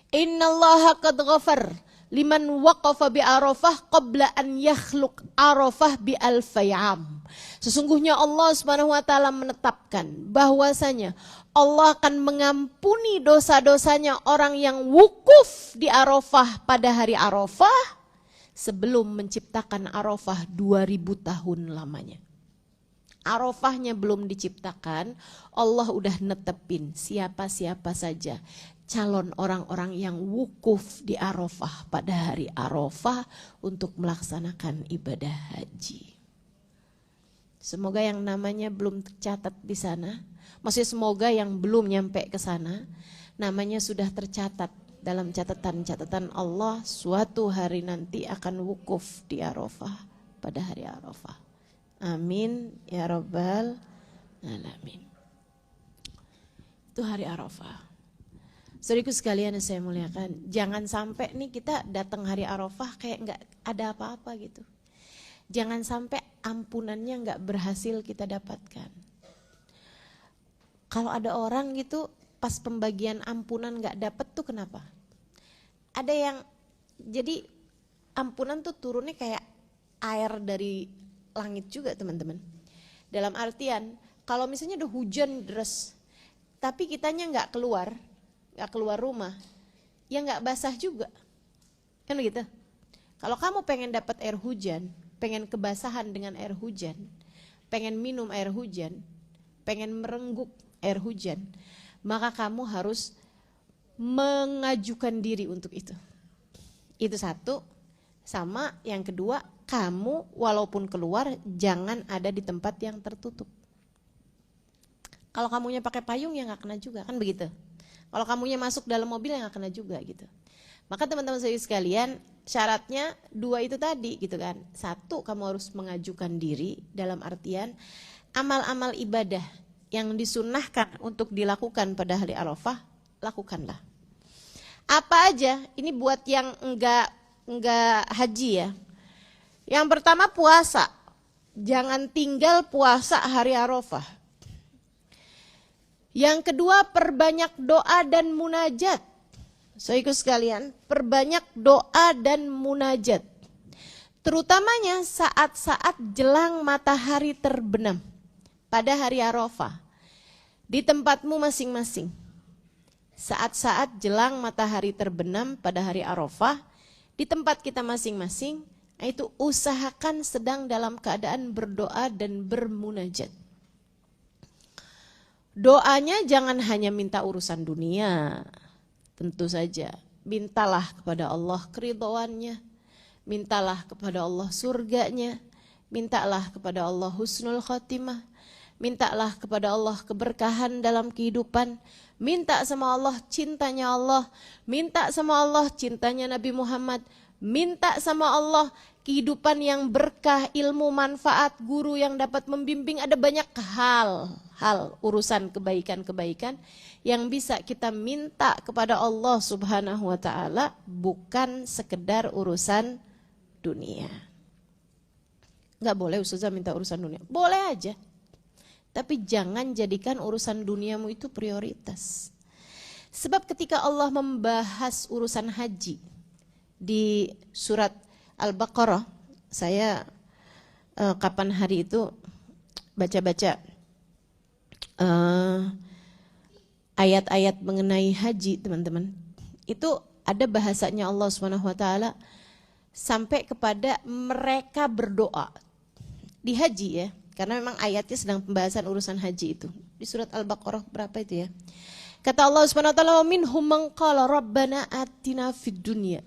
Innallaha qad ghafar liman waqafa bi Arafah qabla an yakhluq Arafah bi alfayam. Sesungguhnya Allah Subhanahu wa taala menetapkan bahwasanya Allah akan mengampuni dosa-dosanya orang yang wukuf di Arafah pada hari Arafah sebelum menciptakan Arafah 2000 tahun lamanya. Arafahnya belum diciptakan, Allah udah netepin siapa-siapa saja calon orang-orang yang wukuf di Arafah pada hari Arafah untuk melaksanakan ibadah haji. Semoga yang namanya belum tercatat di sana, maksudnya semoga yang belum nyampe ke sana, namanya sudah tercatat dalam catatan-catatan Allah suatu hari nanti akan wukuf di Arafah pada hari Arafah. Amin ya rabbal alamin. Itu hari Arafah. Saudaraku sekalian yang saya muliakan, jangan sampai nih kita datang hari Arafah kayak nggak ada apa-apa gitu. Jangan sampai ampunannya nggak berhasil kita dapatkan. Kalau ada orang gitu pas pembagian ampunan nggak dapet tuh kenapa? Ada yang jadi ampunan tuh turunnya kayak air dari langit juga teman-teman. Dalam artian kalau misalnya udah hujan deras, tapi kitanya nggak keluar rumah, ya nggak basah juga, kan begitu. Kalau kamu pengen dapat air hujan, pengen kebasahan dengan air hujan, pengen minum air hujan, pengen merengguk air hujan, maka kamu harus mengajukan diri untuk itu. Itu satu. Sama yang kedua, kamu walaupun keluar jangan ada di tempat yang tertutup. Kalau kamunya pakai payung ya nggak kena juga, kan begitu. Kalau kamunya masuk dalam mobil ya nggak kena juga gitu. Maka teman-teman saya sekalian, syaratnya dua itu tadi gitu kan. Satu, kamu harus mengajukan diri dalam artian amal-amal ibadah yang disunnahkan untuk dilakukan pada hari Arafah, lakukanlah. Apa aja? Ini buat yang enggak haji ya. Yang pertama puasa. Jangan tinggal puasa hari Arafah. Yang kedua perbanyak doa dan munajat. Saudaraku sekalian, perbanyak doa dan munajat. Terutamanya saat-saat jelang matahari terbenam pada hari Arafah. Di tempatmu masing-masing. Saat-saat jelang matahari terbenam pada hari Arafah, di tempat kita masing-masing, itu usahakan sedang dalam keadaan berdoa dan bermunajat. Doanya jangan hanya minta urusan dunia, tentu saja. Mintalah kepada Allah keridhoannya, mintalah kepada Allah surganya, mintalah kepada Allah husnul khotimah, mintalah kepada Allah keberkahan dalam kehidupan, minta sama Allah cintanya Allah, minta sama Allah cintanya Nabi Muhammad, minta sama Allah kehidupan yang berkah, ilmu manfaat, guru yang dapat membimbing. Ada banyak hal urusan kebaikan-kebaikan yang bisa kita minta kepada Allah Subhanahu wa taala, bukan sekedar urusan dunia. Enggak boleh ustazah minta urusan dunia. Boleh aja. Tapi jangan jadikan urusan duniamu itu prioritas. Sebab ketika Allah membahas urusan haji di surat Al-Baqarah, saya kapan hari itu baca-baca ayat-ayat mengenai haji, teman-teman. Itu ada bahasanya Allah Subhanahu wa taala sampai kepada mereka berdoa di haji ya. Karena memang ayatnya sedang pembahasan urusan haji itu. Di surat Al-Baqarah berapa itu ya? Kata Allah Subhanahu wa taala, "Wa minhum man qala rabbana atina fid dunya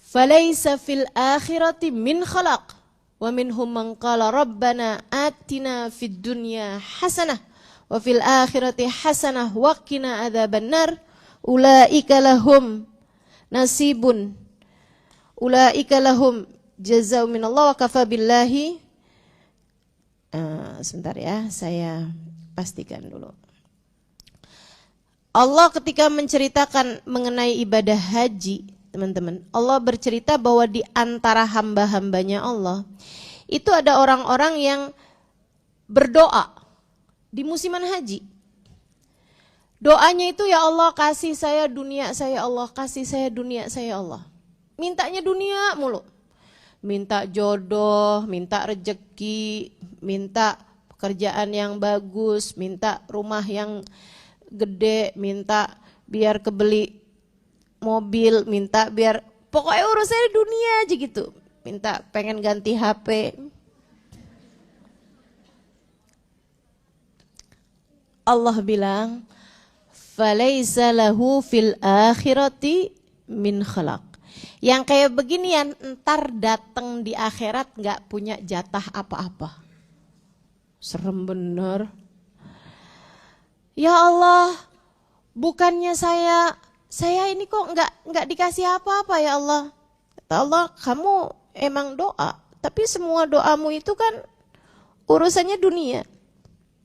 falaysa fil akhirati min khalaq wa minhum man qala rabbana atina fid dunya hasanah wa fil akhirati hasanah wa qina adzabannar ulaika lahum nasibun, ulaika lahum jazaa'u minallah wa kafa billahi. Sebentar ya, saya pastikan dulu. Allah ketika menceritakan mengenai ibadah haji, teman-teman, Allah bercerita bahwa di antara hamba-hambanya Allah itu ada orang-orang yang berdoa di musiman haji. Doanya itu, ya Allah kasih saya dunia saya, Allah kasih saya dunia saya, Allah. Mintanya dunia mulu. Minta jodoh, minta rejeki, minta pekerjaan yang bagus, minta rumah yang gede, minta biar kebeli mobil, minta biar pokoknya urusannya dunia aja gitu. Minta pengen ganti HP. Allah bilang, falaisa lahu fil akhirati min khalaq. Yang kayak beginian entar datang di akhirat nggak punya jatah apa-apa. Serem bener. Ya Allah, bukannya saya ini kok nggak dikasih apa-apa ya Allah. Kata Allah, kamu emang doa, tapi semua doamu itu kan urusannya dunia.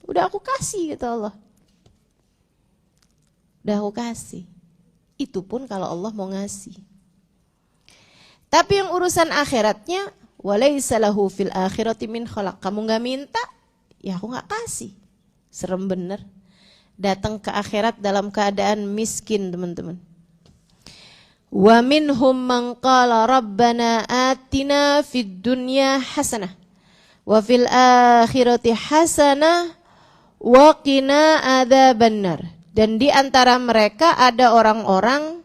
Udah aku kasih, kata Allah. Udah aku kasih. Itu pun kalau Allah mau ngasih. Tapi yang urusan akhiratnya, walaisa lahu fil akhirati min khalaq. Kamu nggak minta, ya aku nggak kasih. Serem bener. Datang ke akhirat dalam keadaan miskin, teman-teman. Wa minhum man qala rabbana atina fid dunya hasanah wa fil akhirati hasanah wa qina adzabannar. Dan di antara mereka ada orang-orang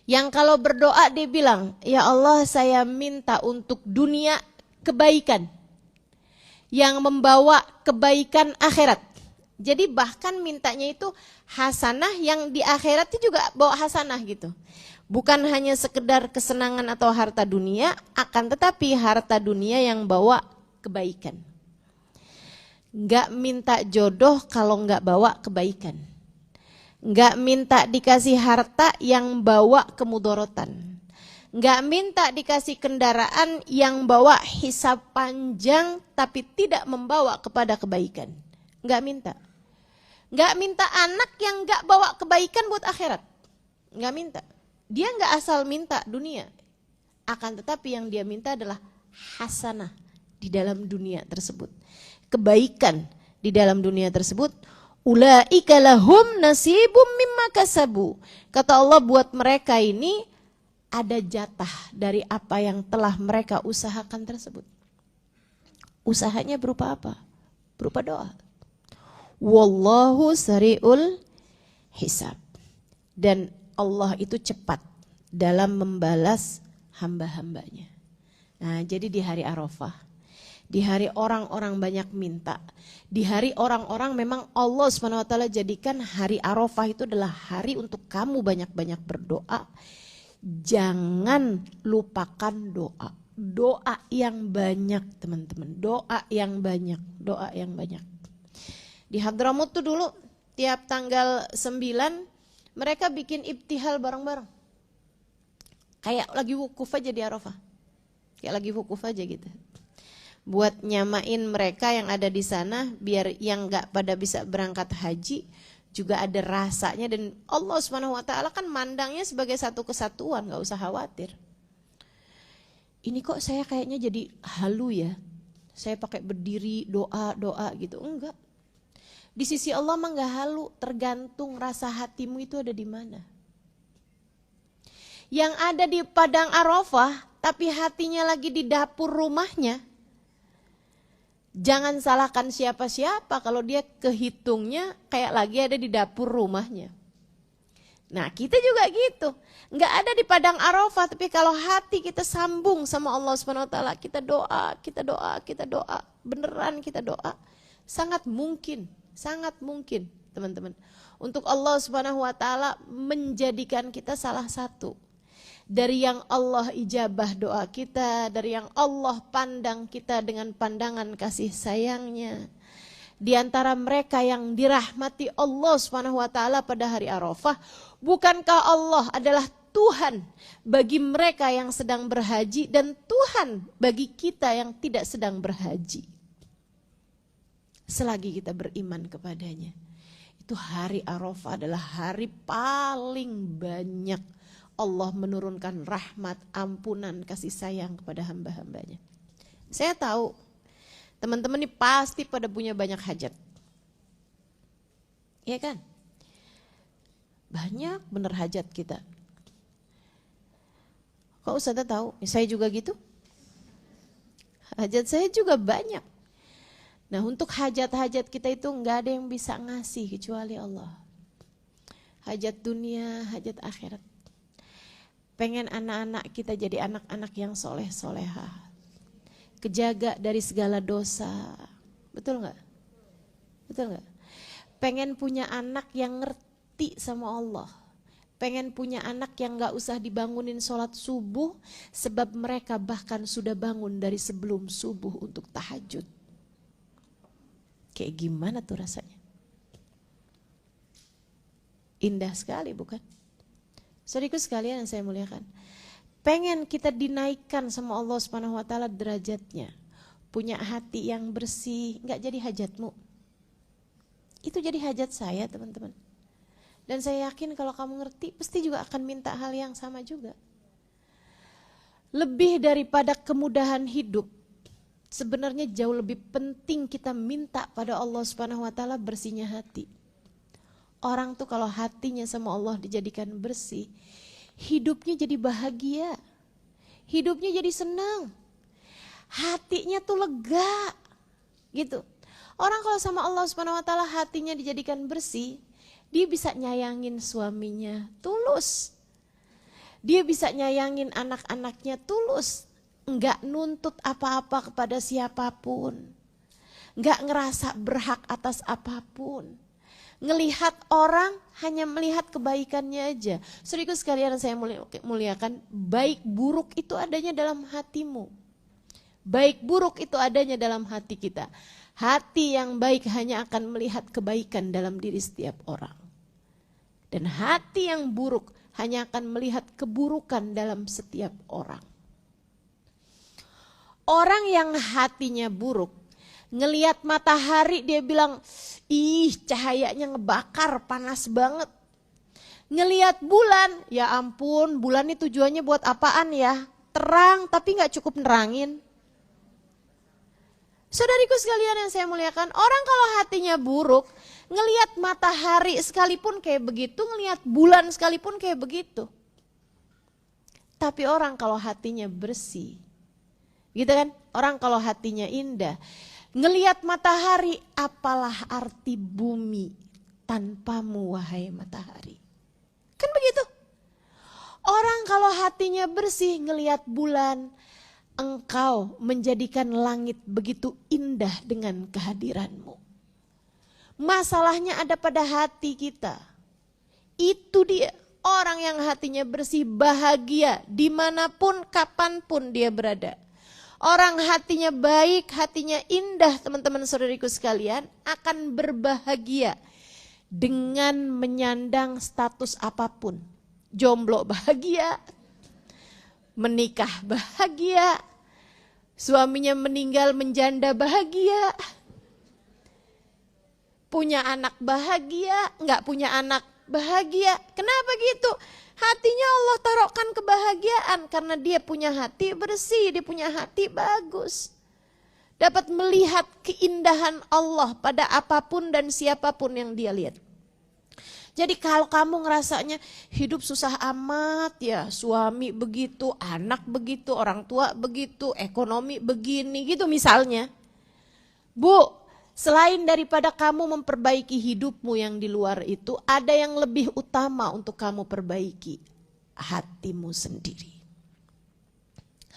yang kalau berdoa dia bilang, ya Allah saya minta untuk dunia kebaikan yang membawa kebaikan akhirat. Jadi bahkan mintanya itu hasanah yang di akhirat itu juga bawa hasanah gitu. Bukan hanya sekedar kesenangan atau harta dunia, akan tetapi harta dunia yang bawa kebaikan. Enggak minta jodoh kalau enggak bawa kebaikan. Enggak minta dikasih harta yang bawa kemudorotan. Enggak minta dikasih kendaraan yang bawa hisab panjang tapi tidak membawa kepada kebaikan. Enggak minta. Enggak minta anak yang enggak bawa kebaikan buat akhirat. Enggak minta. Dia enggak asal minta dunia. Akan tetapi yang dia minta adalah hasanah di dalam dunia tersebut. Kebaikan di dalam dunia tersebut. Ulaika lahum nasibum mimma kasabu. Kata Allah, buat mereka ini ada jatah dari apa yang telah mereka usahakan tersebut. Usahanya berupa apa? Berupa doa. Wallahu sari'ul hisab. Dan Allah itu cepat dalam membalas hamba-hambanya. Nah, jadi di hari Arafah, di hari orang-orang banyak minta, di hari orang-orang memang Allah SWT jadikan hari Arafah itu adalah hari untuk kamu banyak-banyak berdoa. Jangan lupakan doa. Doa yang banyak, teman-teman. Doa yang banyak, doa yang banyak. Di Hadramut tuh dulu tiap tanggal 9 mereka bikin ibtihal bareng-bareng. Kayak lagi wukuf aja di Arafah. Kayak lagi wukuf aja gitu. Buat nyamain mereka yang ada di sana biar yang enggak pada bisa berangkat haji juga ada rasanya, dan Allah SWT kan mandangnya sebagai satu kesatuan, enggak usah khawatir. Ini kok saya kayaknya jadi halu ya. Saya pakai berdiri doa gitu. Enggak. Di sisi Allah mah enggak halu, tergantung rasa hatimu itu ada di mana. Yang ada di padang Arafah tapi hatinya lagi di dapur rumahnya, jangan salahkan siapa-siapa kalau dia kehitungnya kayak lagi ada di dapur rumahnya. Nah, kita juga gitu. Enggak ada di padang Arafah, tapi kalau hati kita sambung sama Allah SWT, kita doa, beneran kita doa. Sangat mungkin, teman-teman, untuk Allah SWT menjadikan kita salah satu dari yang Allah ijabah doa kita, dari yang Allah pandang kita dengan pandangan kasih sayangnya, di antara mereka yang dirahmati Allah Subhanahu wa taala pada hari Arafah, bukankah Allah adalah Tuhan bagi mereka yang sedang berhaji dan Tuhan bagi kita yang tidak sedang berhaji. Selagi kita beriman kepadanya. Itu hari Arafah adalah hari paling banyak Allah menurunkan rahmat, ampunan, kasih sayang kepada hamba-hambanya. Saya tahu teman-teman ini pasti pada punya banyak hajat. Iya kan? Banyak bener hajat kita. Kok Ustazah tahu? Saya juga gitu. Hajat saya juga banyak. Nah, untuk hajat-hajat kita itu enggak ada yang bisa ngasih kecuali Allah. Hajat dunia, hajat akhirat. Pengen anak-anak kita jadi anak-anak yang soleh-solehah. Kejaga dari segala dosa. Betul enggak? Betul enggak? Pengen punya anak yang ngerti sama Allah. Pengen punya anak yang gak usah dibangunin sholat subuh, sebab mereka bahkan sudah bangun dari sebelum subuh untuk tahajud. Kayak gimana tuh rasanya? Indah sekali bukan? Saudaraku sekalian yang saya muliakan, pengen kita dinaikkan sama Allah Subhanahu wa taala derajatnya. Punya hati yang bersih, gak jadi hajatmu. Itu jadi hajat saya, teman-teman. Dan saya yakin kalau kamu ngerti, pasti juga akan minta hal yang sama juga. Lebih daripada kemudahan hidup, sebenarnya jauh lebih penting kita minta pada Allah Subhanahu wa taala bersihnya hati. Orang tuh kalau hatinya sama Allah dijadikan bersih, hidupnya jadi bahagia. Hidupnya jadi senang. Hatinya tuh lega. Gitu. Orang kalau sama Allah Subhanahu wa taala hatinya dijadikan bersih, dia bisa nyayangin suaminya tulus. Dia bisa nyayangin anak-anaknya tulus. Enggak nuntut apa-apa kepada siapapun. Enggak ngerasa berhak atas apapun. Ngelihat orang hanya melihat kebaikannya aja. Saudaraku sekalian saya muliakan, baik buruk itu adanya dalam hatimu. Baik buruk itu adanya dalam hati kita. Hati yang baik hanya akan melihat kebaikan dalam diri setiap orang. Dan hati yang buruk hanya akan melihat keburukan dalam setiap orang. Orang yang hatinya buruk, ngelihat matahari dia bilang, ih cahayanya ngebakar, panas banget. Ngelihat bulan, ya ampun bulan ini tujuannya buat apaan ya? Terang tapi gak cukup nerangin. Saudariku sekalian yang saya muliakan, orang kalau hatinya buruk, ngelihat matahari sekalipun kayak begitu, ngelihat bulan sekalipun kayak begitu. Tapi orang kalau hatinya bersih, gitu kan? Orang kalau hatinya indah, ngelihat matahari, apalah arti bumi tanpamu wahai matahari. Kan begitu? Orang kalau hatinya bersih, ngelihat bulan, engkau menjadikan langit begitu indah dengan kehadiranmu. Masalahnya ada pada hati kita. Itu dia, orang yang hatinya bersih bahagia dimanapun kapanpun dia berada. Orang hatinya baik, hatinya indah, teman-teman saudariku sekalian, akan berbahagia dengan menyandang status apapun. Jomblo bahagia, menikah bahagia, suaminya meninggal menjanda bahagia, punya anak bahagia, nggak punya anak bahagia. Kenapa gitu? Hatinya Allah taruhkan kebahagiaan karena dia punya hati bersih, dia punya hati bagus. Dapat melihat keindahan Allah pada apapun dan siapapun yang dia lihat. Jadi kalau kamu ngerasanya hidup susah amat ya, suami begitu, anak begitu, orang tua begitu, ekonomi begini gitu misalnya. Bu, selain daripada kamu memperbaiki hidupmu yang di luar itu, ada yang lebih utama untuk kamu perbaiki, hatimu sendiri.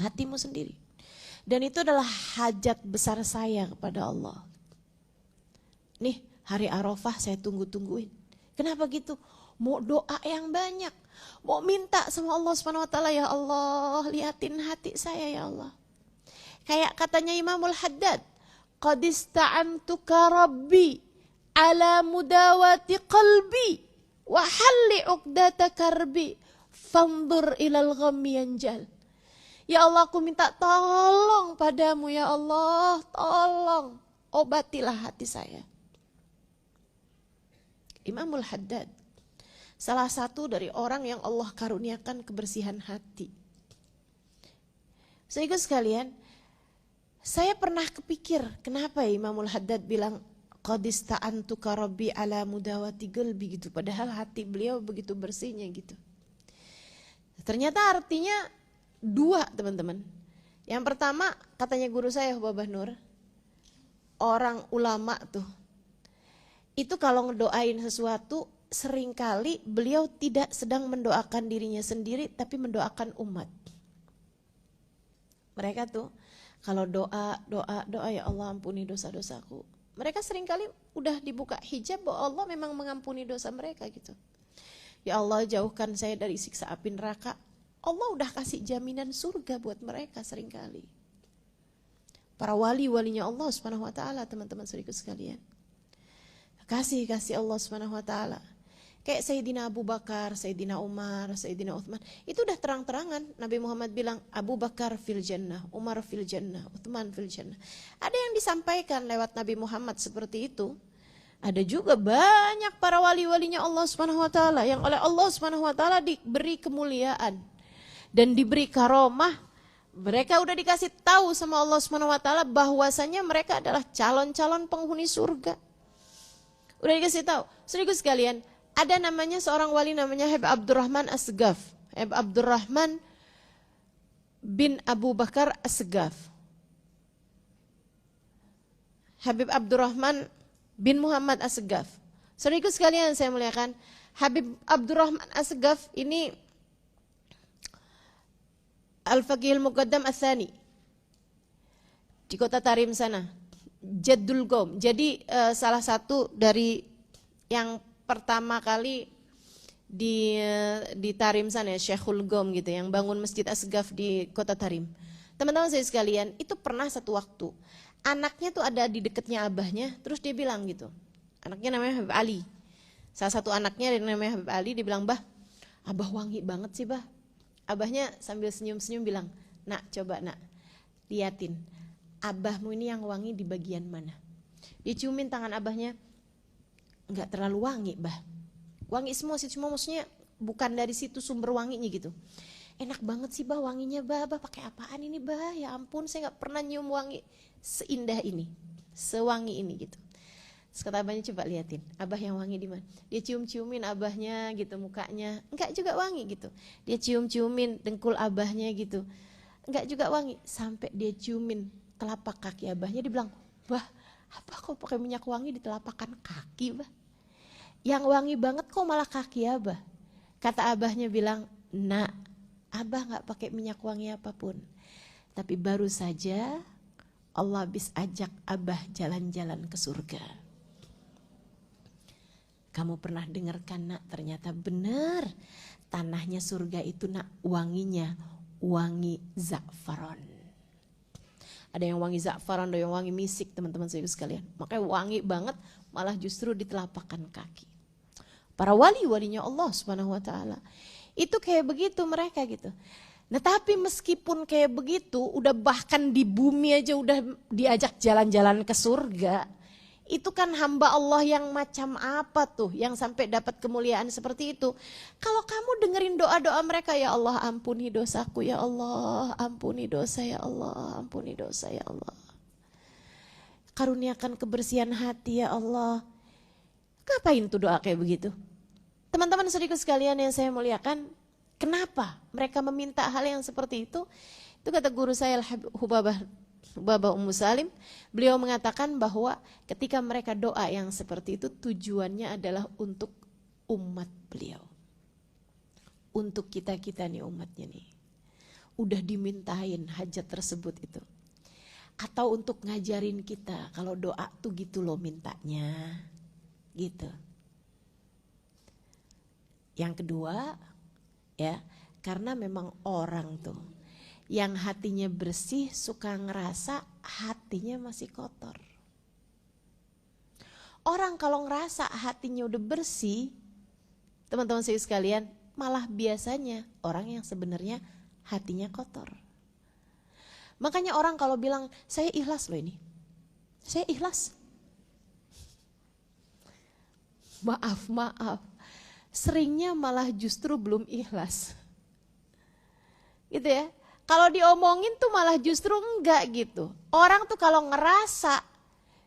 Hatimu sendiri. Dan itu adalah hajat besar saya kepada Allah. Nih, hari Arafah saya tunggu-tungguin. Kenapa gitu? Mau doa yang banyak. Mau minta sama Allah Subhanahu wa taala, ya Allah, liatin hati saya ya Allah. Kayak katanya Imamul Haddad, qad ista'antuka rabbi ala mudawati qalbi wa halli 'uqdata karbi fanzur ilal ghammi yanjal. Ya Allah, aku minta tolong padamu ya Allah, tolong obatilah hati saya. Imamul Haddad, salah satu dari orang yang Allah karuniakan kebersihan hati. Sehingga sekalian, saya pernah kepikir, kenapa Imamul Haddad bilang qad ista'antuka rabbi ala mudawati qalbi gitu, padahal hati beliau begitu bersihnya gitu. Ternyata artinya dua, teman-teman. Yang pertama, katanya guru saya Babah Nur, orang ulama tuh, itu kalau ngedoain sesuatu, seringkali beliau tidak sedang mendoakan dirinya sendiri, tapi mendoakan umat. Mereka tuh kalau doa ya Allah ampuni dosa-dosaku. Mereka seringkali udah dibuka hijab bahwa Allah memang mengampuni dosa mereka gitu. Ya Allah, jauhkan saya dari siksa api neraka. Allah udah kasih jaminan surga buat mereka seringkali. Para wali-walinya Allah Subhanahu wa taala, teman-teman saudaraku sekalian. Kasih Allah Subhanahu wa taala. Kayak Sayyidina Abu Bakar, Sayyidina Umar, Sayyidina Uthman. Itu udah terang-terangan. Nabi Muhammad bilang, Abu Bakar fil jannah, Umar fil jannah, Uthman fil jannah. Ada yang disampaikan lewat Nabi Muhammad seperti itu. Ada juga banyak para wali-walinya Allah Subhanahu wa taala yang oleh Allah Subhanahu wa taala diberi kemuliaan dan diberi karomah. Mereka udah dikasih tahu sama Allah Subhanahu wa taala bahwasanya mereka adalah calon-calon penghuni surga. Udah dikasih tahu. Saudaraku sekalian, ada namanya seorang wali namanya Habib Abdurrahman As-Segaf. Habib Abdurrahman bin Abu Bakar As-Segaf. Habib Abdurrahman bin Muhammad As-Segaf. Saudaraku sekalian saya muliakan, Habib Abdurrahman As-Segaf ini Al-Faqih Al-Muqaddam Ats-Tsani di kota Tarim sana. Jaddul Qaum. Jadi salah satu dari yang pertama kali di Tarim sana, Syekhul Qaum gitu, yang bangun Masjid As-Segaf di kota Tarim. Teman-teman saya sekalian, itu pernah satu waktu anaknya tuh ada di dekatnya abahnya, terus dia bilang gitu. Anaknya namanya Habib Ali. Salah satu anaknya namanya Habib Ali, dia bilang, "Bah, abah wangi banget sih, Bah." Abahnya sambil senyum-senyum bilang, "Nak, coba nak, liatin. Abahmu ini yang wangi di bagian mana?" Dia ciumin tangan abahnya, "Enggak terlalu wangi, Bah. Wangi semua sih, cuma maksudnya bukan dari situ sumber wanginya gitu. Enak banget sih, Bah, wanginya, Bah. Bah pakai apaan ini, Bah? Ya ampun, saya enggak pernah nyium wangi seindah ini, sewangi ini gitu." Terus kata abahnya, "Coba liatin, abah yang wangi di mana?" Dia cium-ciumin abahnya gitu, mukanya enggak juga wangi gitu. Dia cium-ciumin dengkul abahnya gitu, enggak juga wangi. Sampai dia ciumin telapak kaki abahnya, dia bilang, "Bah, apa kok pakai minyak wangi di telapakan kaki, Bah? Yang wangi banget kok malah kaki abah." Kata abahnya bilang, "Nak, abah enggak pakai minyak wangi apapun. Tapi baru saja Allah habis ajak abah jalan-jalan ke surga." Kamu pernah dengarkan, nak, ternyata benar. Tanahnya surga itu, nak, wanginya wangi za'faron. Ada yang wangi za'faron, ada yang wangi misik, teman-teman saya sekalian. Makanya wangi banget, malah justru di telapakan kaki. Para wali-walinya Allah Subhanahu wa taala. Itu kayak begitu mereka gitu. Nah, tapi meskipun kayak begitu, udah bahkan di bumi aja udah diajak jalan-jalan ke surga. Itu kan hamba Allah yang macam apa tuh yang sampai dapat kemuliaan seperti itu. Kalau kamu dengerin doa-doa mereka, "Ya Allah ampuni dosaku, ya Allah ampuni dosa, ya Allah ampuni dosa, ya Allah. Karuniakan kebersihan hati, ya Allah." Ngapain tuh doa kayak begitu? Teman-teman saudaraku sekalian yang saya muliakan, kenapa mereka meminta hal yang seperti itu? Itu kata guru saya Hubabah Ummu Salim, beliau mengatakan bahwa ketika mereka doa yang seperti itu tujuannya adalah untuk umat beliau. Untuk kita-kita nih umatnya nih. Udah dimintain hajat tersebut itu. Atau untuk ngajarin kita kalau doa tuh gitu loh mintanya. Gitu. Yang kedua, ya, karena memang orang tuh yang hatinya bersih suka ngerasa hatinya masih kotor. Orang kalau ngerasa hatinya udah bersih, teman-teman saya sekalian, malah biasanya orang yang sebenarnya hatinya kotor. Makanya orang kalau bilang, saya ikhlas loh ini. Saya ikhlas. Maaf. Seringnya malah justru belum ikhlas. Gitu ya. Kalau diomongin tuh malah justru enggak gitu. Orang tuh kalau ngerasa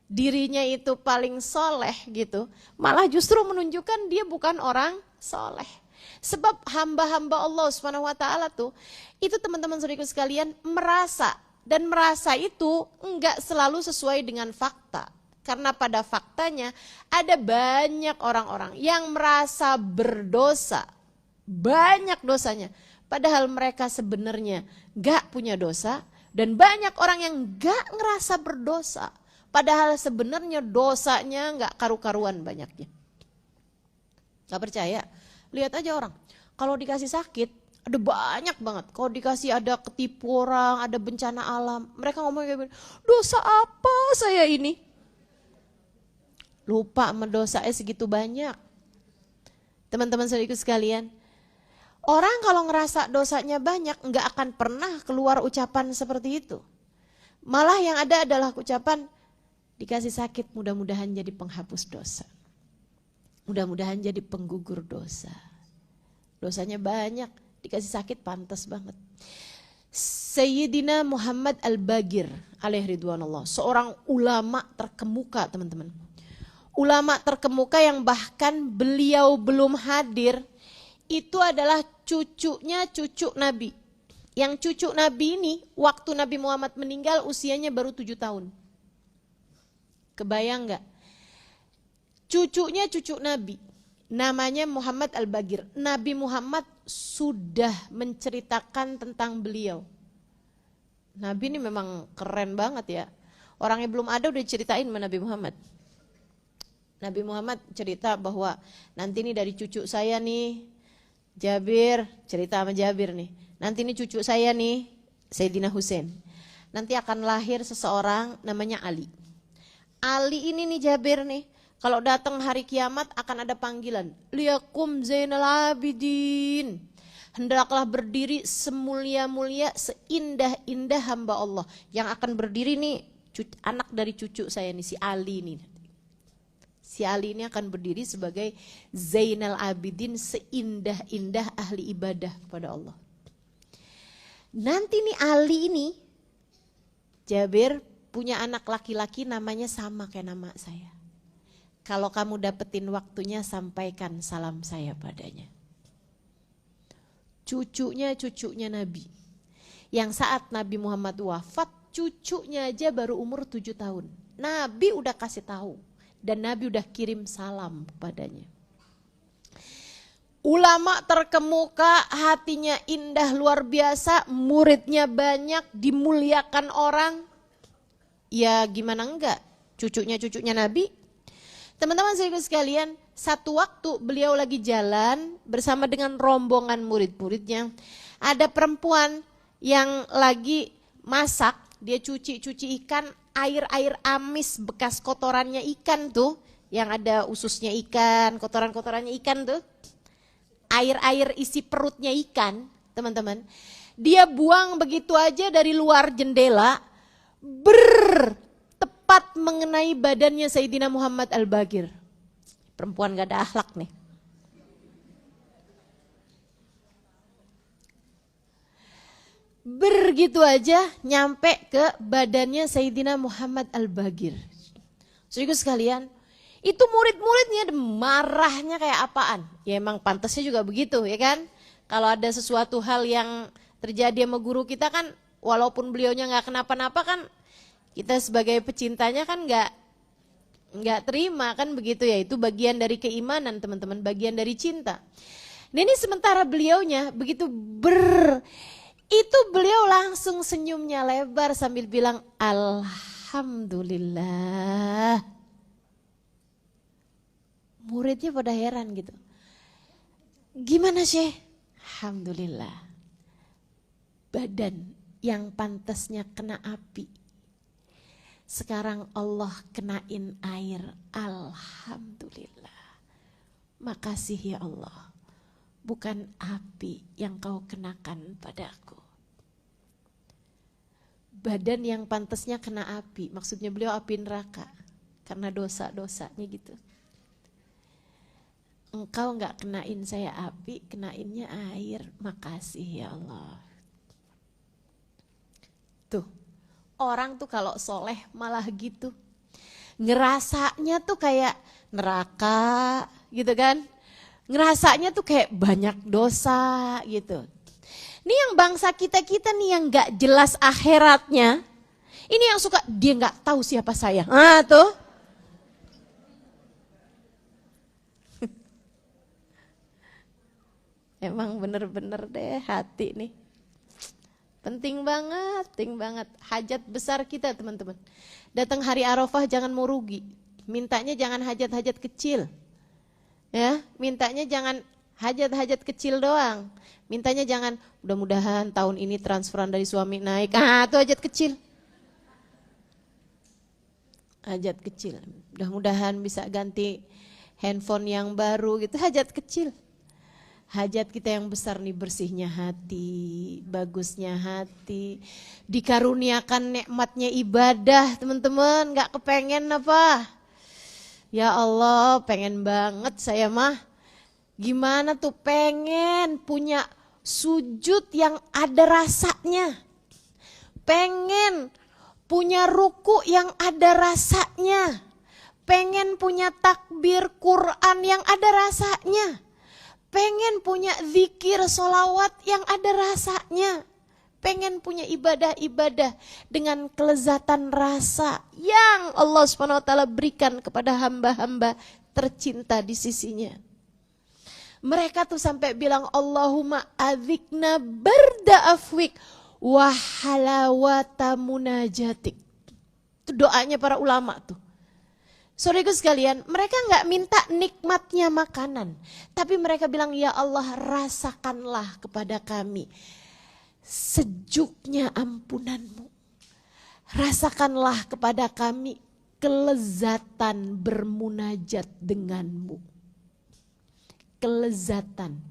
dirinya itu paling soleh gitu, malah justru menunjukkan dia bukan orang soleh. Sebab hamba-hamba Allah SWT tuh, itu teman-teman saudaraku sekalian merasa, dan merasa itu enggak selalu sesuai dengan fakta. Karena pada faktanya ada banyak orang-orang yang merasa berdosa, banyak dosanya. Padahal mereka sebenarnya enggak punya dosa, dan banyak orang yang enggak ngerasa berdosa. Padahal sebenarnya dosanya enggak karu-karuan banyaknya. Gak percaya? Lihat aja orang, kalau dikasih sakit, ada banyak banget. Kalau dikasih ada ketipu orang, ada bencana alam, mereka ngomong kayak gini, dosa apa saya ini? Lupa sama dosanya segitu banyak. Teman-teman saudaraku sekalian, orang kalau ngerasa dosanya banyak, nggak akan pernah keluar ucapan seperti itu. Malah yang ada adalah ucapan, dikasih sakit mudah-mudahan jadi penghapus dosa. Mudah-mudahan jadi penggugur dosa. Dosanya banyak, dikasih sakit pantas banget. Sayyidina Muhammad Al-Bagir alaihi ridwanullah, seorang ulama terkemuka teman-teman. Ulama terkemuka yang bahkan beliau belum hadir, itu adalah cucunya cucu Nabi. Yang cucu Nabi ini, waktu Nabi Muhammad meninggal usianya baru 7 tahun. Kebayang gak? Cucunya cucu Nabi, namanya Muhammad Al-Bagir. Nabi Muhammad sudah menceritakan tentang beliau. Nabi ini memang keren banget ya. Orangnya belum ada udah ceritain sama Nabi Muhammad. Nabi Muhammad cerita bahwa nanti nih dari cucu saya nih, Jabir, cerita sama Jabir nih. Nanti nih cucu saya nih, Sayyidina Husain. Nanti akan lahir seseorang namanya Ali. Ali ini nih Jabir nih, kalau datang hari kiamat akan ada panggilan, liyakum Zainal Abidin. Hendaklah berdiri semulia-mulia, seindah-indah hamba Allah. Yang akan berdiri nih anak dari cucu saya nih, si Ali nih. Si Ali ini akan berdiri sebagai Zainal Abidin, seindah-indah ahli ibadah kepada Allah. Nanti nih Ali ini, Jabir punya anak laki-laki namanya sama kayak nama saya. Kalau kamu dapetin waktunya, sampaikan salam saya padanya. Cucunya Nabi. Yang saat Nabi Muhammad wafat, cucunya aja baru umur 7 tahun. Nabi udah kasih tahu. Dan Nabi udah kirim salam padanya. Ulama terkemuka, hatinya indah luar biasa, muridnya banyak, dimuliakan orang. Ya gimana enggak, cucunya Nabi. Teman-teman sekalian, satu waktu beliau lagi jalan bersama dengan rombongan murid-muridnya. Ada perempuan yang lagi masak, dia cuci ikan, air amis bekas kotorannya ikan tuh, yang ada ususnya ikan, kotoran-kotorannya ikan tuh. Air isi perutnya ikan, teman-teman. Dia buang begitu aja dari luar jendela, tepat mengenai badannya Sayyidina Muhammad Al-Bagir. Perempuan gak ada akhlak nih. Begitu aja nyampe ke badannya Sayyidina Muhammad Al-Bagir. Saudaraku sekalian, itu murid-muridnya marahnya kayak apaan? Ya emang pantasnya juga begitu ya kan? Kalau ada sesuatu hal yang terjadi sama guru kita kan, walaupun beliaunya gak kenapa-napa kan, kita sebagai pecintanya kan nggak terima kan begitu ya, itu bagian dari keimanan teman-teman, bagian dari cinta. Nah ini sementara beliaunya begitu itu beliau langsung senyumnya lebar sambil bilang Alhamdulillah. Muridnya pada heran gitu. Gimana Syekh? Alhamdulillah. Badan yang pantasnya kena api Sekarang Allah kenain air. Alhamdulillah. Makasih ya Allah. Bukan api yang kau kenakan padaku. Badan yang pantasnya kena api. Maksudnya beliau api neraka. Karena dosa-dosanya gitu. Engkau gak kenain saya api, kenainnya air. Makasih ya Allah. Tuh, orang tuh kalau soleh malah gitu. Ngerasanya tuh kayak neraka gitu kan. Ngerasanya tuh kayak banyak dosa gitu. Ini yang bangsa kita nih yang gak jelas akhiratnya. Ini yang suka, dia gak tahu siapa saya. Ah tuh. Emang bener-bener deh hati nih. Penting banget. Hajat besar kita teman-teman. Datang hari Arafah jangan mau rugi. Mintanya jangan hajat-hajat kecil. Ya, mintanya jangan hajat-hajat kecil doang. Mintanya jangan mudah-mudahan tahun ini transferan dari suami naik. Ah, itu hajat kecil. Hajat kecil. Mudah-mudahan bisa ganti handphone yang baru gitu, hajat kecil. Hajat kita yang besar nih, bersihnya hati, bagusnya hati, dikaruniakan nikmatnya ibadah teman-teman, gak kepengen apa? Ya Allah pengen banget saya mah, gimana tuh pengen punya sujud yang ada rasanya, pengen punya ruku yang ada rasanya, pengen punya takbir Quran yang ada rasanya. Pengen punya zikir, solawat yang ada rasanya. Pengen punya ibadah-ibadah dengan kelezatan rasa yang Allah SWT berikan kepada hamba-hamba tercinta di sisinya. Mereka tuh sampai bilang, Allahumma adzikna barda afwik wa halawata munajatik. Itu doanya para ulama tuh. Saudaraku sekalian, mereka gak minta nikmatnya makanan. Tapi mereka bilang, ya Allah rasakanlah kepada kami sejuknya ampunanmu. Rasakanlah kepada kami kelezatan bermunajat denganmu. Kelezatan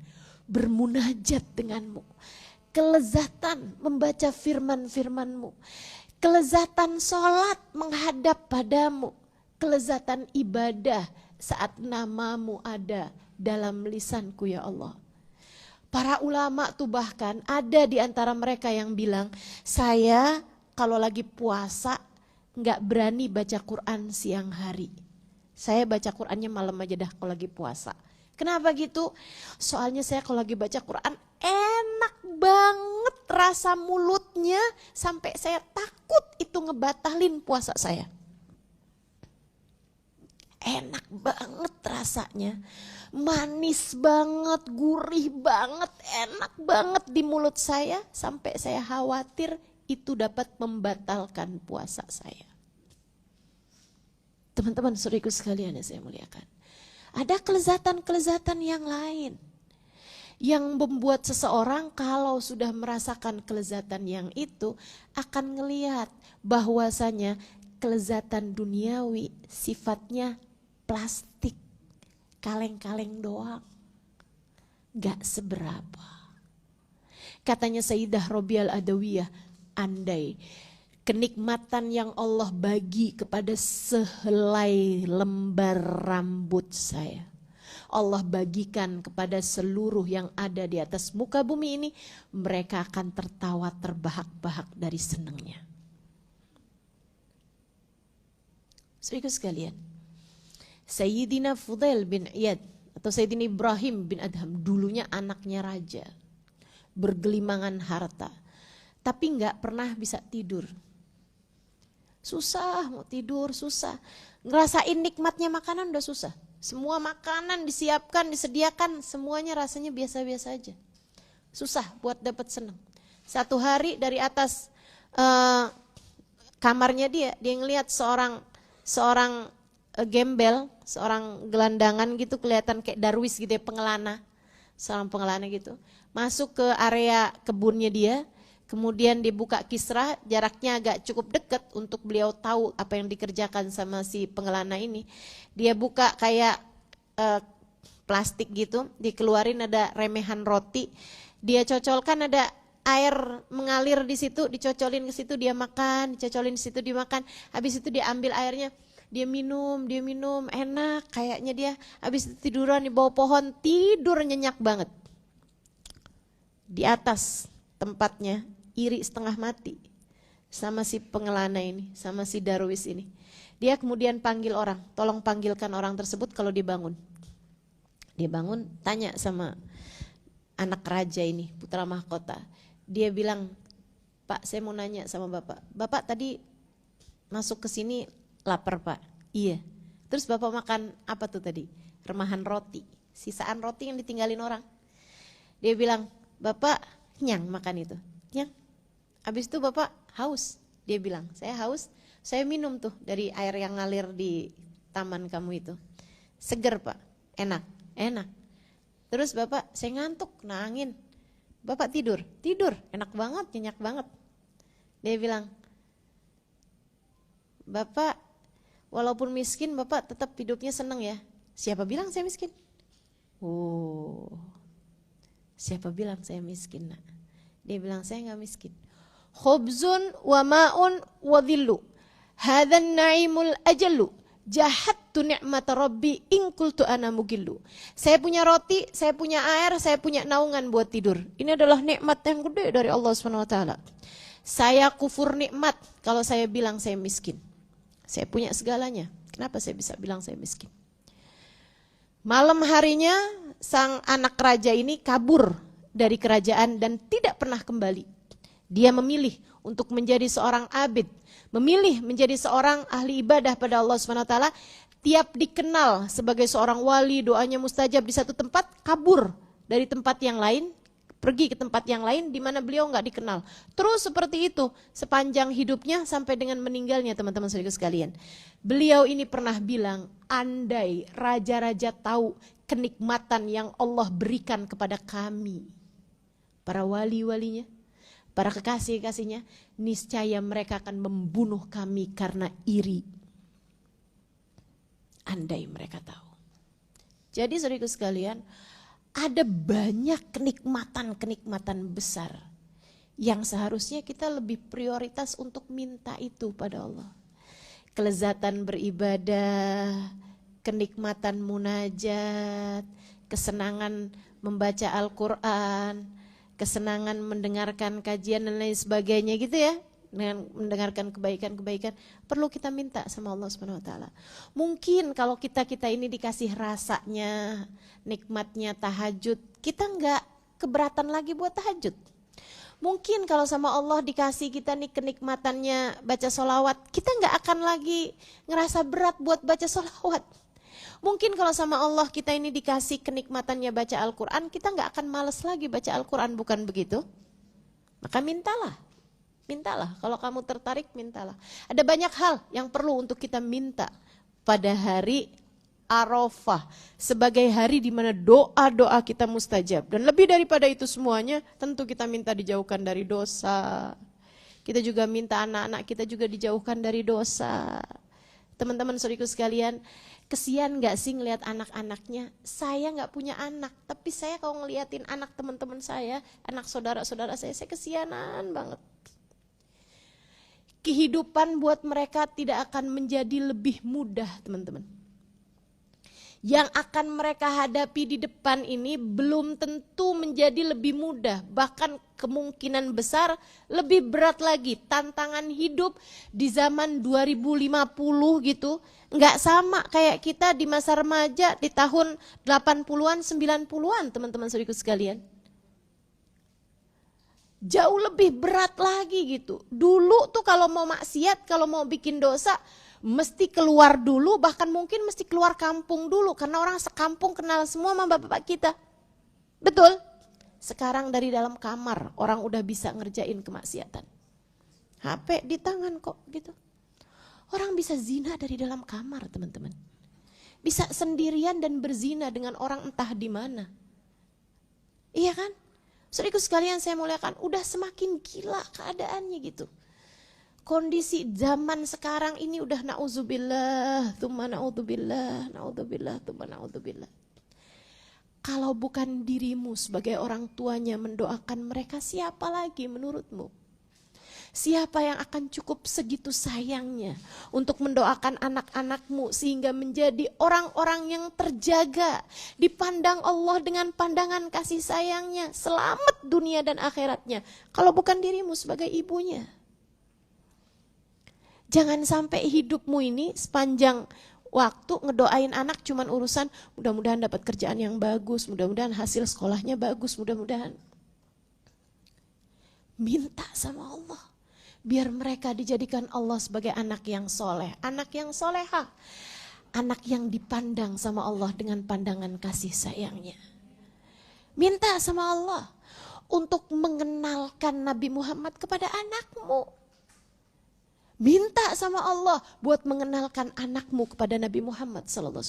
bermunajat denganmu. Kelezatan membaca firman-firmanmu. Kelezatan sholat menghadap padamu. Kelezatan ibadah saat namamu ada dalam lisanku ya Allah. Para ulama tuh bahkan ada di antara mereka yang bilang, saya kalau lagi puasa gak berani baca Quran siang hari. Saya baca Qurannya malam aja dah kalau lagi puasa. Kenapa gitu? Soalnya saya kalau lagi baca Quran enak banget rasa mulutnya sampai saya takut itu ngebatalin puasa saya. Enak banget rasanya, manis banget, gurih banget, enak banget di mulut saya sampai saya khawatir itu dapat membatalkan puasa saya. Teman-teman saudaraku sekalian yang saya muliakan, ada kelezatan-kelezatan yang lain yang membuat seseorang kalau sudah merasakan kelezatan yang itu akan ngelihat bahwasanya kelezatan duniawi sifatnya plastik, kaleng-kaleng doang, gak seberapa. Katanya Sayyidah Robiah Adawiyah, andai kenikmatan yang Allah bagi kepada sehelai lembar rambut saya, Allah bagikan kepada seluruh yang ada di atas muka bumi ini, mereka akan tertawa terbahak-bahak dari senangnya. Saudaraku sekalian, Sayyidina Fudail bin Iyad atau Sayyidina Ibrahim bin Adham, dulunya anaknya raja, bergelimangan harta, tapi gak pernah bisa tidur. Susah mau tidur, susah. Ngerasain nikmatnya makanan udah susah. Semua makanan disiapkan, disediakan, semuanya rasanya biasa-biasa aja. Susah buat dapat senang. Satu hari dari atas kamarnya dia ngelihat seorang gembel, seorang gelandangan gitu, kelihatan kayak darwis gitu ya, pengelana, seorang pengelana gitu, masuk ke area kebunnya dia Kemudian dibuka Kisra, jaraknya agak cukup dekat untuk beliau tahu apa yang dikerjakan sama si pengelana ini. Dia buka kayak plastik gitu, dikeluarin ada remehan roti, dia cocolkan ada air mengalir di situ, dicocolin ke situ dia makan, dicocolin di situ dia makan. Habis itu dia ambil airnya, dia minum, enak kayaknya dia. Habis itu tiduran di bawah pohon, tidur nyenyak banget. Di atas tempatnya iri setengah mati sama si pengelana ini, sama si Darwis ini. Dia kemudian panggil orang, tolong panggilkan orang tersebut kalau dia bangun. Dia bangun, tanya sama anak raja ini, putra mahkota. Dia bilang, Pak, saya mau nanya sama Bapak. Bapak tadi masuk ke sini lapar, Pak? Iya. Terus Bapak makan apa tuh tadi? Remahan roti, sisaan roti yang ditinggalin orang. Dia bilang, Bapak kenyang makan itu? Kenyang. Habis itu Bapak haus? Dia bilang, saya haus, saya minum tuh dari air yang ngalir di taman kamu itu. Seger Pak, enak. Terus Bapak, saya ngantuk, kena angin. Bapak tidur, enak banget, nyenyak banget. Dia bilang, Bapak walaupun miskin Bapak tetap hidupnya senang ya. Siapa bilang saya miskin? Oh, siapa bilang saya miskin nak? Dia bilang saya gak miskin. Khubzun wa ma'un wa dhillu hadhan na'imul ajallu jahattu ni'mata rabbi in qultu ana mugillu. Saya punya roti, saya punya air, saya punya naungan buat tidur. Ini adalah nikmat yang gede dari Allah SWT. Saya kufur nikmat kalau saya bilang saya miskin. Saya punya segalanya, kenapa saya bisa bilang saya miskin? Malam harinya sang anak raja ini kabur dari kerajaan dan tidak pernah kembali. Dia memilih untuk menjadi seorang abid, memilih menjadi seorang ahli ibadah pada Allah SWT. Tiap dikenal sebagai seorang wali, doanya mustajab di satu tempat, kabur dari tempat yang lain, pergi ke tempat yang lain di mana beliau nggak dikenal. Terus seperti itu sepanjang hidupnya sampai dengan meninggalnya, teman-teman saudara sekalian. Beliau ini pernah bilang, andai raja-raja tahu kenikmatan yang Allah berikan kepada kami, para wali-walinya, para kekasih-kasihnya, niscaya mereka akan membunuh kami karena iri. Andai mereka tahu. Jadi saudaraku sekalian, ada banyak kenikmatan-kenikmatan besar yang seharusnya kita lebih prioritas untuk minta itu pada Allah. Kelezatan beribadah, kenikmatan munajat, kesenangan membaca Al-Quran, kesenangan mendengarkan kajian dan lain sebagainya gitu ya. Dengan mendengarkan kebaikan-kebaikan, perlu kita minta sama Allah SWT. Mungkin kalau kita ini dikasih rasanya, nikmatnya tahajud, kita nggak keberatan lagi buat tahajud. Mungkin kalau sama Allah dikasih kita nih kenikmatannya baca sholawat, kita nggak akan lagi ngerasa berat buat baca sholawat. Mungkin kalau sama Allah kita ini dikasih kenikmatannya baca Al-Quran, kita nggak akan males lagi baca Al-Quran, bukan begitu? Maka mintalah. Mintalah, kalau kamu tertarik mintalah. Ada banyak hal yang perlu untuk kita minta pada hari Arafah, sebagai hari di mana doa-doa kita mustajab. Dan lebih daripada itu semuanya, tentu kita minta dijauhkan dari dosa. Kita juga minta anak-anak kita juga dijauhkan dari dosa. Teman-teman saudaraku sekalian, kesian gak sih ngelihat anak-anaknya? Saya gak punya anak, tapi saya kalau ngeliatin anak teman-teman saya, anak saudara-saudara saya kesianan banget. Kehidupan buat mereka tidak akan menjadi lebih mudah, teman-teman. Yang akan mereka hadapi di depan ini belum tentu menjadi lebih mudah, bahkan kemungkinan besar lebih berat lagi. Tantangan hidup di zaman 2050 gitu nggak sama kayak kita di masa remaja di tahun 80-an 90-an, teman-teman saudaraku sekalian. Jauh lebih berat lagi gitu. Dulu tuh kalau mau maksiat, kalau mau bikin dosa, mesti keluar dulu, bahkan mungkin mesti keluar kampung dulu, karena orang sekampung kenal semua sama bapak-bapak kita. Betul? Sekarang dari dalam kamar orang udah bisa ngerjain kemaksiatan. HP di tangan kok gitu. Orang bisa zina dari dalam kamar, teman-teman. Bisa sendirian dan berzina dengan orang entah di mana. Iya kan? Saudaraku sekalian saya muliakan, udah semakin gila keadaannya gitu. Kondisi zaman sekarang ini udah na'udzubillah, tsumma na'udzubillah, na'udzubillah, tsumma na'udzubillah. Kalau bukan dirimu sebagai orang tuanya mendoakan mereka, siapa lagi menurutmu? Siapa yang akan cukup segitu sayangnya untuk mendoakan anak-anakmu sehingga menjadi orang-orang yang terjaga, dipandang Allah dengan pandangan kasih sayangnya, selamat dunia dan akhiratnya, kalau bukan dirimu sebagai ibunya? Jangan sampai hidupmu ini sepanjang waktu ngedoain anak cuman urusan mudah-mudahan dapat kerjaan yang bagus, mudah-mudahan hasil sekolahnya bagus, mudah-mudahan. Minta sama Allah biar mereka dijadikan Allah sebagai anak yang soleh, anak yang solehah, anak yang dipandang sama Allah dengan pandangan kasih sayangnya. Minta sama Allah untuk mengenalkan Nabi Muhammad kepada anakmu. Minta sama Allah buat mengenalkan anakmu kepada Nabi Muhammad SAW.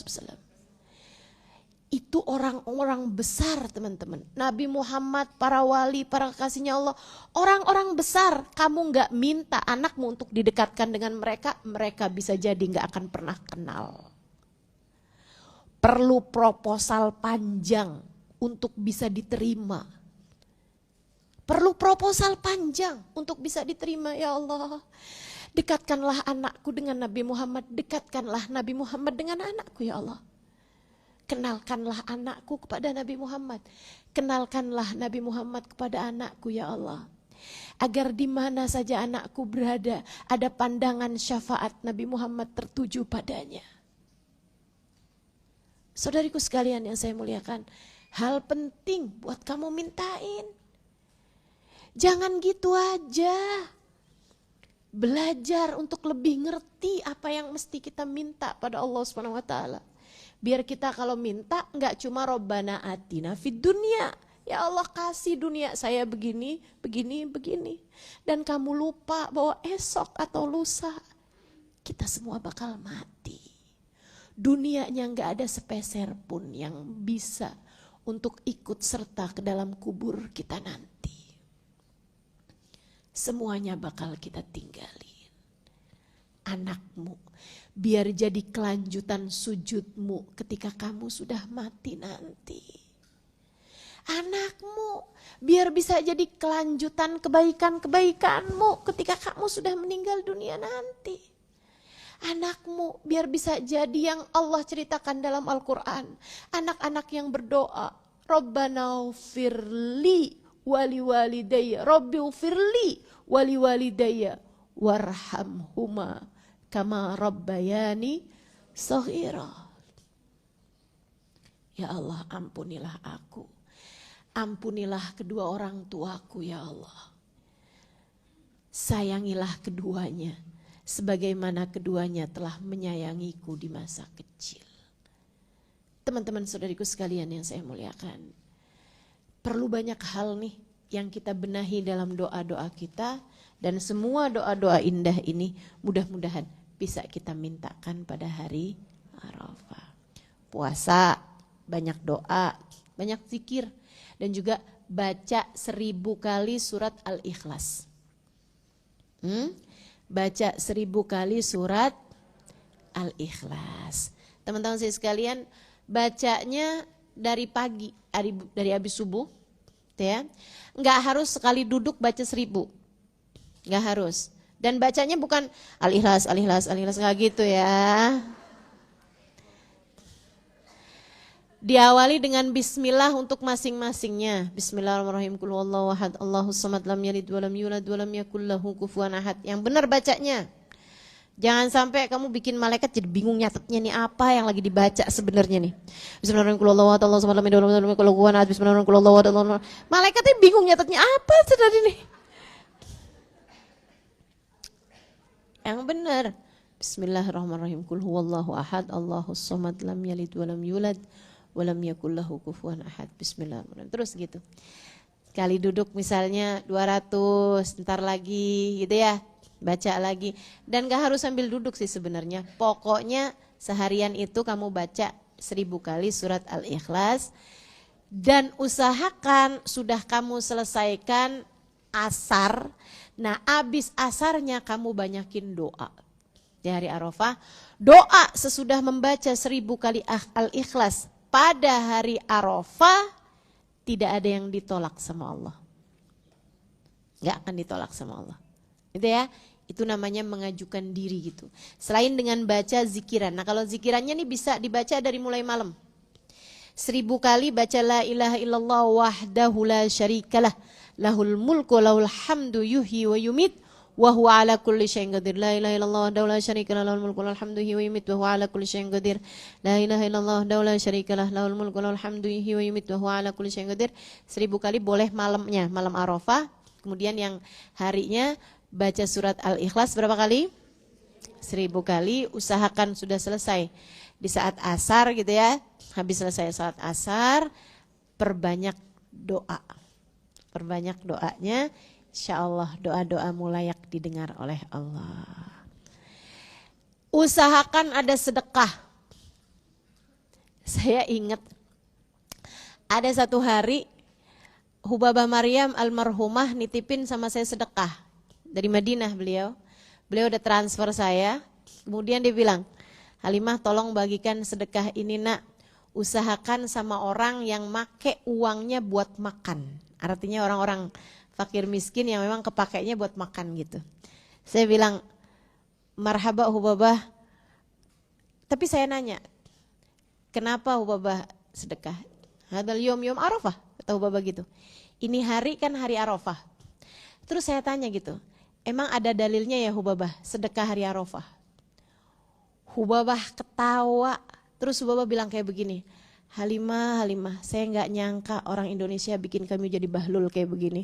Itu orang-orang besar teman-teman. Nabi Muhammad, para wali, para kekasihnya Allah. Orang-orang besar, kamu gak minta anakmu untuk didekatkan dengan mereka, mereka bisa jadi gak akan pernah kenal. Perlu proposal panjang untuk bisa diterima. Perlu proposal panjang untuk bisa diterima, ya Allah. Dekatkanlah anakku dengan Nabi Muhammad, dekatkanlah Nabi Muhammad dengan anakku, ya Allah. Kenalkanlah anakku kepada Nabi Muhammad. Kenalkanlah Nabi Muhammad kepada anakku, ya Allah. Agar di mana saja anakku berada, ada pandangan syafaat Nabi Muhammad tertuju padanya. Saudariku sekalian yang saya muliakan, hal penting buat kamu mintain. Jangan gitu aja. Belajar untuk lebih ngerti apa yang mesti kita minta pada Allah Subhanahu wa taala. Biar kita kalau minta enggak cuma Robbana atina fid dunya. Ya Allah kasih dunia saya begini, begini, begini. Dan kamu lupa bahwa esok atau lusa kita semua bakal mati. Dunianya enggak ada sepeser pun yang bisa untuk ikut serta ke dalam kubur kita nanti. Semuanya bakal kita tinggalin. Anakmu biar jadi kelanjutan sujudmu ketika kamu sudah mati nanti. Anakmu biar bisa jadi kelanjutan kebaikan-kebaikanmu ketika kamu sudah meninggal dunia nanti. Anakmu biar bisa jadi yang Allah ceritakan dalam Al-Quran. Anak-anak yang berdoa, Rabbana ufirli wali walidayya, Rabbi ufirli wali walidayya warhamhuma kama rabbayani shaghira. Ya Allah, ampunilah aku. Ampunilah kedua orang tuaku, ya Allah. Sayangilah keduanya sebagaimana keduanya telah menyayangiku di masa kecil. Teman-teman saudariku sekalian yang saya muliakan, perlu banyak hal nih yang kita benahi dalam doa-doa kita, dan semua doa-doa indah ini mudah-mudahan bisa kita mintakan pada hari Arafah. Puasa, banyak doa, banyak zikir, dan juga baca 1000 kali surat Al-Ikhlas. Baca 1000 kali surat Al-Ikhlas. Teman-teman saya sekalian, bacanya dari pagi, dari habis subuh, ya. Nggak harus sekali duduk baca 1000, nggak harus. Dan bacanya bukan Al-Ikhlas, Al-Ikhlas, Al-Ikhlas, nggak gitu ya. Diawali dengan bismillah untuk masing-masingnya. Bismillahirrahmanirrahim. Qul huwallahu ahad, Allahus samad, lam yalid walam yulad walam yakul lahu kufuwan ahad. Yang benar bacanya. Jangan sampai kamu bikin malaikat jadi bingung nyatetnya nih apa yang lagi dibaca sebenarnya nih. Bismillahirrahmanirrahim. Qul huwallahu ahad, Allahus samad, lam yalid walam yulad walam yakul kufuwan ahad. Bismillahirrahmanirrahim. Qul huwallahu ahad, Allahus samad. Malaikatnya bingung nyatetnya apa tadi nih. Yang benar. Bismillahirrahmanirrahim. Qul huwallahu ahad, Allahus samad, lam yalid walam yulad walam yakul lahu kufuwan ahad. Bismillahirrahmanirrahim. Terus gitu. Kali duduk misalnya 200, ntar lagi gitu ya. Baca lagi. Dan gak harus sambil duduk sih sebenarnya. Pokoknya seharian itu kamu baca 1000 kali surat Al-Ikhlas. Dan usahakan sudah kamu selesaikan asar. Nah, abis asarnya kamu banyakin doa di hari Arafah. Doa sesudah membaca 1000 kali Al-Ikhlas pada hari Arafah tidak ada yang ditolak sama Allah. Gak akan ditolak sama Allah. Gitu ya. Itu namanya mengajukan diri gitu. Selain dengan baca zikiran. Nah, kalau zikirannya nih bisa dibaca dari mulai malam. 1000 kali baca la ilaha illallah wahdahu la syarikalah lahul mulku lahul hamdu yuhyi wa yumit wa huwa ala kulli syai'in qadir. La ilaha illallah wahdahu la syarikalah lahul mulku lahul hamdu yuhyi wa yumit wa huwa ala kulli syai'in qadir. La ilaha illallah wahdahu la syarikalah lahul mulku lahul hamdu yuhyi wa yumit wa huwa ala kulli syai'in qadir. 1000 kali boleh malamnya, malam Arafah. Kemudian yang harinya baca surat Al-Ikhlas berapa kali? 1000 kali. Usahakan sudah selesai di saat asar gitu ya. Habis selesai salat asar, perbanyak doa. Perbanyak doanya, insyaallah doa-doamu layak didengar oleh Allah. Usahakan ada sedekah. Saya ingat ada satu hari Hubabah Maryam almarhumah nitipin sama saya sedekah dari Madinah beliau. Beliau udah transfer saya. Kemudian dia bilang, Halimah tolong bagikan sedekah ini nak. Usahakan sama orang yang make uangnya buat makan. Artinya orang-orang fakir miskin yang memang kepakainya buat makan gitu. Saya bilang, marhaba Hubabah. Tapi saya nanya, kenapa Hubabah sedekah? Hadal yom Arafah, kata Hubabah gitu. Ini hari kan hari Arafah. Terus saya tanya gitu, emang ada dalilnya ya Hubabah, sedekah hari Arafah? Hubabah ketawa. Terus Hubabah bilang kayak begini, Halimah, saya nggak nyangka orang Indonesia bikin kami jadi bahlul kayak begini.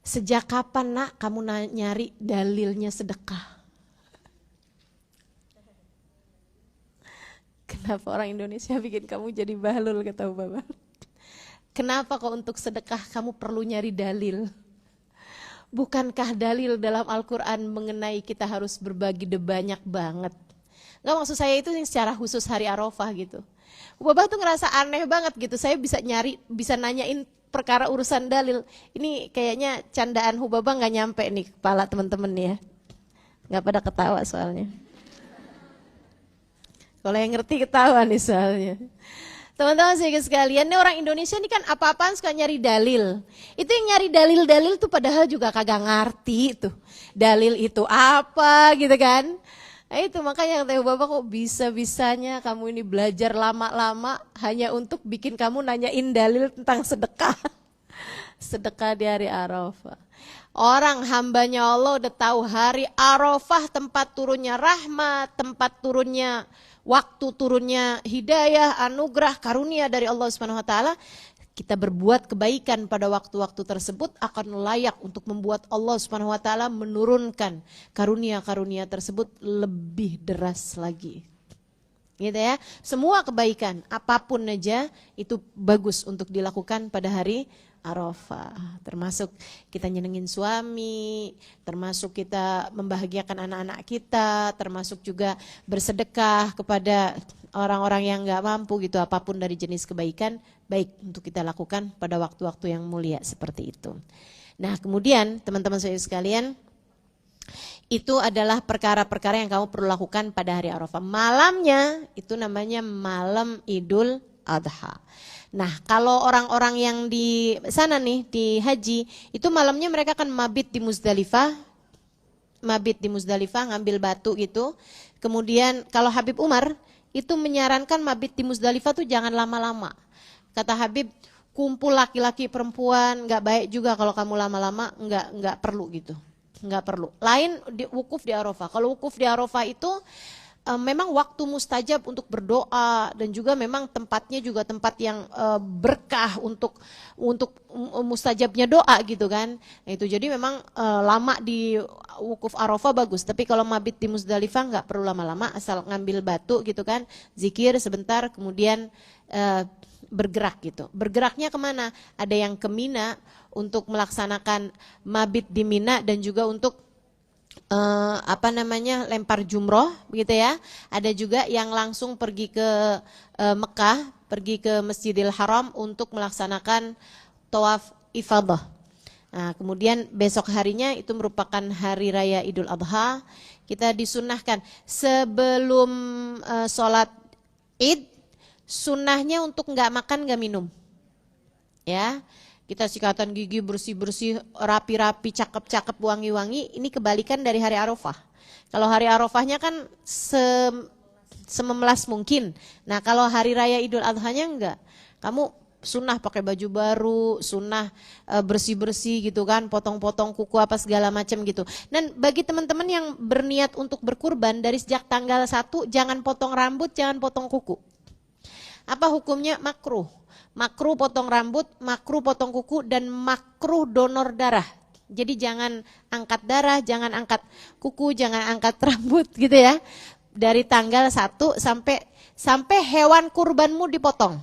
Sejak kapan nak kamu nyari dalilnya sedekah? Kenapa orang Indonesia bikin kamu jadi bahlul, kata Hubabah. Kenapa kok untuk sedekah kamu perlu nyari dalil? Bukankah dalil dalam Al-Quran mengenai kita harus berbagi banyak banget? Nggak, maksud saya itu yang secara khusus hari Arafah gitu. Hubabah tuh ngerasa aneh banget gitu. Saya bisa nanyain perkara urusan dalil. Ini kayaknya candaan Hubabah nggak nyampe nih kepala teman-teman ya. Nggak pada ketawa soalnya. Kalau yang ngerti ketawa nih soalnya. Teman-teman sekalian, ini orang Indonesia ini kan apa-apaan suka nyari dalil. Itu yang nyari dalil-dalil tuh padahal juga kagak ngerti tuh. Dalil itu apa gitu kan. Nah itu makanya kata Bapak, kok bisa-bisanya kamu ini belajar lama-lama hanya untuk bikin kamu nanyain dalil tentang sedekah. Sedekah di hari Arafah. Orang hambanya Allah udah tahu hari Arafah tempat turunnya rahmat, tempat turunnya waktu, turunnya hidayah, anugerah, karunia dari Allah Subhanahu wa taala. Kita berbuat kebaikan pada waktu-waktu tersebut akan layak untuk membuat Allah Subhanahu wa taala menurunkan karunia-karunia tersebut lebih deras lagi. Gitu ya. Semua kebaikan apapun aja itu bagus untuk dilakukan pada hari Arafah. Termasuk kita nyenengin suami, termasuk kita membahagiakan anak-anak kita, termasuk juga bersedekah kepada orang-orang yang nggak mampu gitu, apapun dari jenis kebaikan baik untuk kita lakukan pada waktu-waktu yang mulia seperti itu. Nah, kemudian teman-teman saya sekalian, itu adalah perkara-perkara yang kamu perlu lakukan pada hari Arafah. Malamnya itu namanya malam Idul Adha. Nah, kalau orang-orang yang di sana nih di haji, itu malamnya mereka akan mabit di Muzdalifah. Mabit di Muzdalifah, ngambil batu gitu. Kemudian kalau Habib Umar itu menyarankan mabit di Muzdalifah tuh jangan lama-lama. Kata Habib, kumpul laki-laki perempuan, nggak baik juga kalau kamu lama-lama, nggak perlu gitu. Nggak perlu. Lain di wukuf di Arafah. Kalau wukuf di Arafah itu memang waktu mustajab untuk berdoa dan juga memang tempatnya juga tempat yang berkah untuk mustajabnya doa gitu kan. Nah, itu jadi memang lama di wukuf Arafah bagus, tapi kalau mabit di Muzdalifah nggak perlu lama-lama, asal ngambil batu gitu kan, zikir sebentar kemudian bergerak gitu. Bergeraknya kemana? Ada yang ke Mina untuk melaksanakan mabit di Mina dan juga untuk lempar jumroh begitu ya. Ada juga yang langsung pergi ke Mekah, pergi ke Masjidil Haram untuk melaksanakan tawaf ifadah. Nah, kemudian besok harinya itu merupakan hari raya Idul Adha. Kita disunahkan sebelum sholat Id, sunnahnya untuk nggak makan nggak minum. Ya, kita sikatan gigi bersih-bersih, rapi-rapi, cakep-cakep, wangi-wangi. Ini kebalikan dari hari Arafah. Kalau hari Arafahnya kan sememelas mungkin. Nah, kalau hari raya Idul Adhanya enggak. Kamu sunnah pakai baju baru, sunnah bersih-bersih gitu kan, potong-potong kuku apa segala macam gitu. Dan bagi teman-teman yang berniat untuk berkurban dari sejak tanggal 1 jangan potong rambut, jangan potong kuku. Apa hukumnya? Makruh. Makruh potong rambut, makruh potong kuku, dan makruh donor darah. Jadi jangan angkat darah, jangan angkat kuku, jangan angkat rambut gitu ya. Dari tanggal 1 sampai hewan kurbanmu dipotong.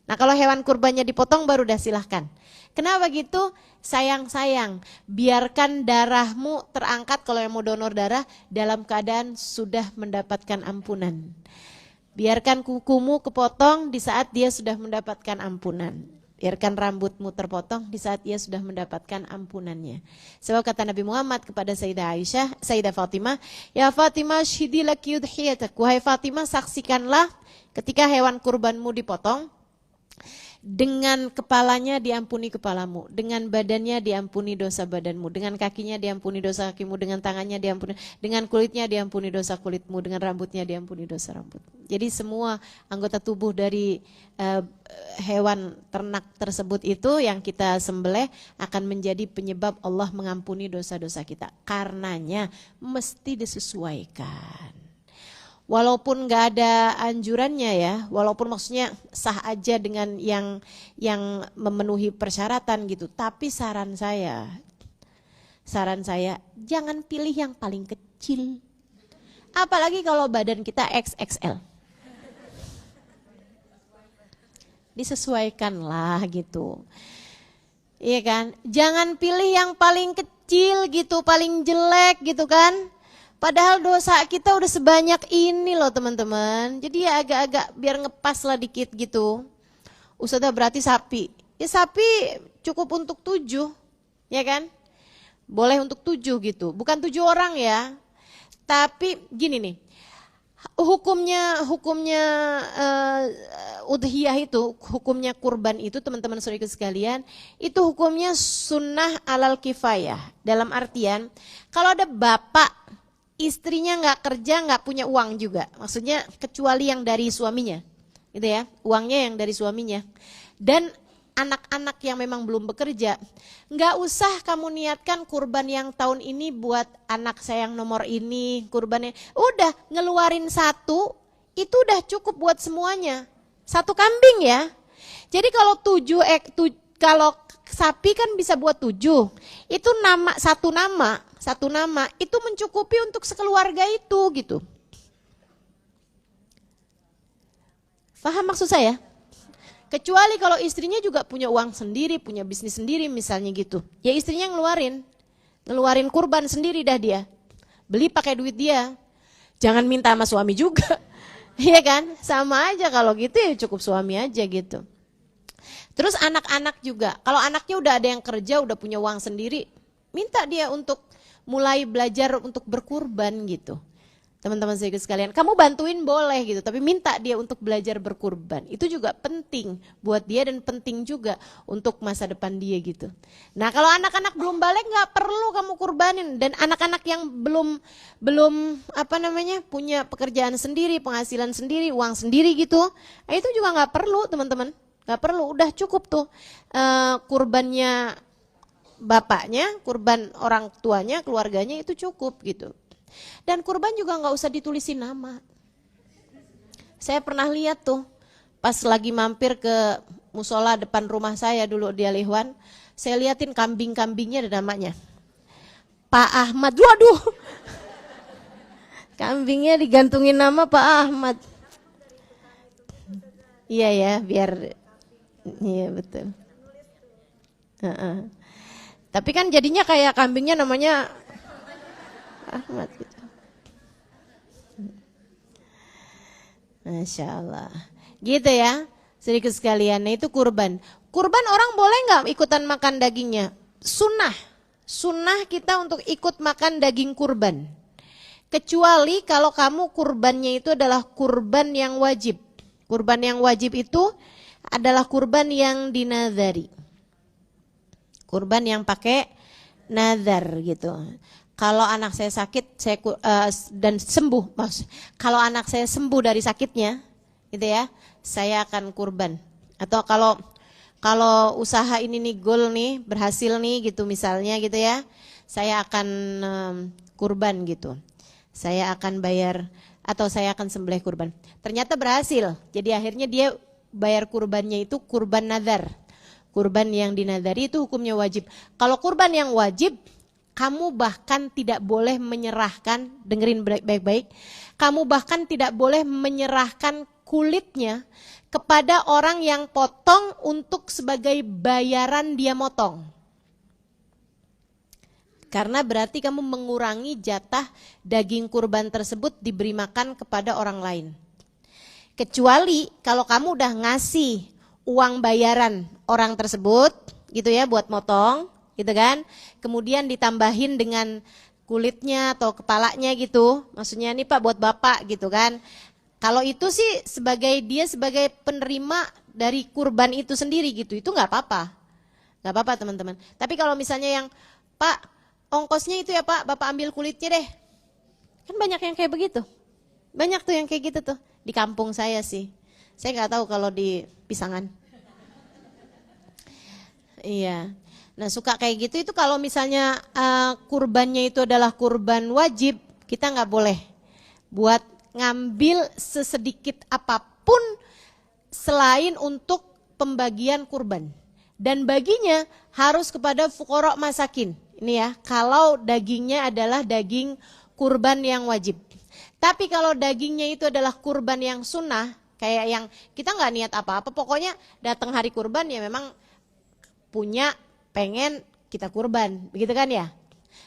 Nah, kalau hewan kurbannya dipotong baru dah silahkan. Kenapa gitu? Sayang-sayang, biarkan darahmu terangkat kalau yang mau donor darah dalam keadaan sudah mendapatkan ampunan. Biarkan kukumu kepotong di saat dia sudah mendapatkan ampunan. Biarkan rambutmu terpotong di saat dia sudah mendapatkan ampunannya. Sebab kata Nabi Muhammad kepada Sayyidah Fatimah, "Ya Fatimah, syhidi laki udhiyatak." Wahai Fatimah, saksikanlah ketika hewan kurbanmu dipotong, dengan kepalanya diampuni kepalamu, dengan badannya diampuni dosa badanmu, dengan kakinya diampuni dosa kakimu, dengan tangannya diampuni, dengan kulitnya diampuni dosa kulitmu, dengan rambutnya diampuni dosa rambut. Jadi semua anggota tubuh dari hewan ternak tersebut itu yang kita sembelih akan menjadi penyebab Allah mengampuni dosa-dosa kita. Karenanya mesti disesuaikan. Walaupun nggak ada anjurannya ya, walaupun maksudnya sah aja dengan yang memenuhi persyaratan gitu. Tapi saran saya jangan pilih yang paling kecil. Apalagi kalau badan kita XXL. Disesuaikanlah gitu. Iya kan? Jangan pilih yang paling kecil gitu, paling jelek gitu kan. Padahal dosa kita udah sebanyak ini loh teman-teman. Jadi ya agak-agak biar ngepas lah dikit gitu. Ustazah berarti sapi. Ya sapi cukup untuk 7, ya kan? Boleh untuk 7 gitu. Bukan 7 orang ya. Tapi gini nih. Hukumnya udhiyah itu, hukumnya kurban itu teman-teman saudara sekalian, itu hukumnya sunnah alal kifayah. Dalam artian kalau ada bapak istrinya nggak kerja, nggak punya uang juga, maksudnya kecuali yang dari suaminya, gitu ya, uangnya yang dari suaminya, dan anak-anak yang memang belum bekerja, nggak usah kamu niatkan kurban yang tahun ini buat anak saya yang nomor ini, kurbannya, udah ngeluarin 1, itu udah cukup buat semuanya, 1 kambing ya. Jadi kalau 7 kalau sapi kan bisa buat 7, itu satu nama itu mencukupi untuk sekeluarga itu gitu. Paham maksud saya? Kecuali kalau istrinya juga punya uang sendiri, punya bisnis sendiri misalnya gitu. Ya istrinya ngeluarin kurban sendiri dah dia. Beli pakai duit dia. Jangan minta sama suami juga. Iya kan? Sama aja kalau gitu ya cukup suami aja gitu. Terus anak-anak juga. Kalau anaknya udah ada yang kerja, udah punya uang sendiri, minta dia untuk mulai belajar untuk berkurban gitu. Teman-teman saya sekalian, kamu bantuin boleh gitu, tapi minta dia untuk belajar berkurban. Itu juga penting buat dia dan penting juga untuk masa depan dia gitu. Nah, kalau anak-anak belum balik nggak perlu kamu kurbanin, dan anak-anak yang belum punya pekerjaan sendiri, penghasilan sendiri, uang sendiri gitu, itu juga nggak perlu teman-teman, nggak perlu, udah cukup tuh kurbannya bapaknya, kurban orang tuanya, keluarganya itu cukup gitu. Dan kurban juga nggak usah ditulisin nama. Saya pernah lihat tuh pas lagi mampir ke musola depan rumah saya dulu di Alihwan, saya liatin kambing-kambingnya ada namanya. Pak Ahmad, waduh. Kambingnya digantungin nama Pak Ahmad. Iya ya, biar iya betul. Tapi kan jadinya kayak kambingnya namanya Ahmad gitu. Masya Allah. Gitu ya. Sedikit sekalian, nah itu kurban. Kurban orang boleh nggak ikutan makan dagingnya? Sunnah kita untuk ikut makan daging kurban. Kecuali kalau kamu kurbannya itu adalah kurban yang wajib. Kurban yang wajib itu adalah kurban yang dinazari. Kurban yang pakai nazar gitu. Kalau anak saya sakit dan sembuh, kalau anak saya sembuh dari sakitnya, gitu ya, saya akan kurban. Atau kalau usaha ini nih goal nih berhasil nih gitu misalnya gitu ya, saya akan kurban gitu. Saya akan bayar atau saya akan sembelih kurban. Ternyata berhasil. Jadi akhirnya dia bayar kurbannya itu kurban nazar. Kurban yang dinazari itu hukumnya wajib. Kalau kurban yang wajib, kamu bahkan tidak boleh menyerahkan, dengerin baik-baik, kamu bahkan tidak boleh menyerahkan kulitnya kepada orang yang potong untuk sebagai bayaran dia motong. Karena berarti kamu mengurangi jatah daging kurban tersebut diberi makan kepada orang lain. Kecuali kalau kamu udah ngasih uang bayaran orang tersebut, gitu ya, buat motong, gitu kan. Kemudian ditambahin dengan kulitnya atau kepalanya gitu. Maksudnya nih Pak buat Bapak gitu kan. Kalau itu sih dia sebagai penerima dari kurban itu sendiri gitu, itu nggak apa-apa. Nggak apa-apa teman-teman. Tapi kalau misalnya yang Pak ongkosnya itu ya Pak, Bapak ambil kulitnya deh. Kan banyak yang kayak begitu. Banyak tuh yang kayak gitu tuh. Di kampung saya sih. Saya nggak tahu kalau di Pisangan. Iya. Nah suka kayak gitu itu kalau misalnya kurbannya itu adalah kurban wajib, kita nggak boleh buat ngambil sesedikit apapun selain untuk pembagian kurban. Dan baginya harus kepada fuqara masakin. Ini ya, kalau dagingnya adalah daging kurban yang wajib. Tapi kalau dagingnya itu adalah kurban yang sunnah, kayak yang kita nggak niat apa-apa, pokoknya datang hari kurban ya memang pengen kita kurban, begitu kan ya?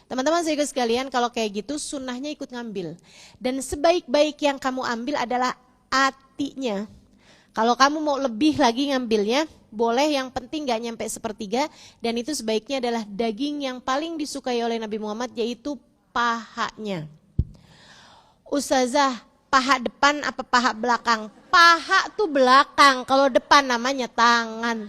Teman-teman saudara sekalian, kalau kayak gitu sunnahnya ikut ngambil. Dan sebaik-baik yang kamu ambil adalah atinya. Kalau kamu mau lebih lagi ngambilnya, boleh, yang penting gak nyampe sepertiga. Dan itu sebaiknya adalah daging yang paling disukai oleh Nabi Muhammad, yaitu pahanya. Ustazah, paha depan apa paha belakang? Paha tuh belakang, kalau depan namanya tangan.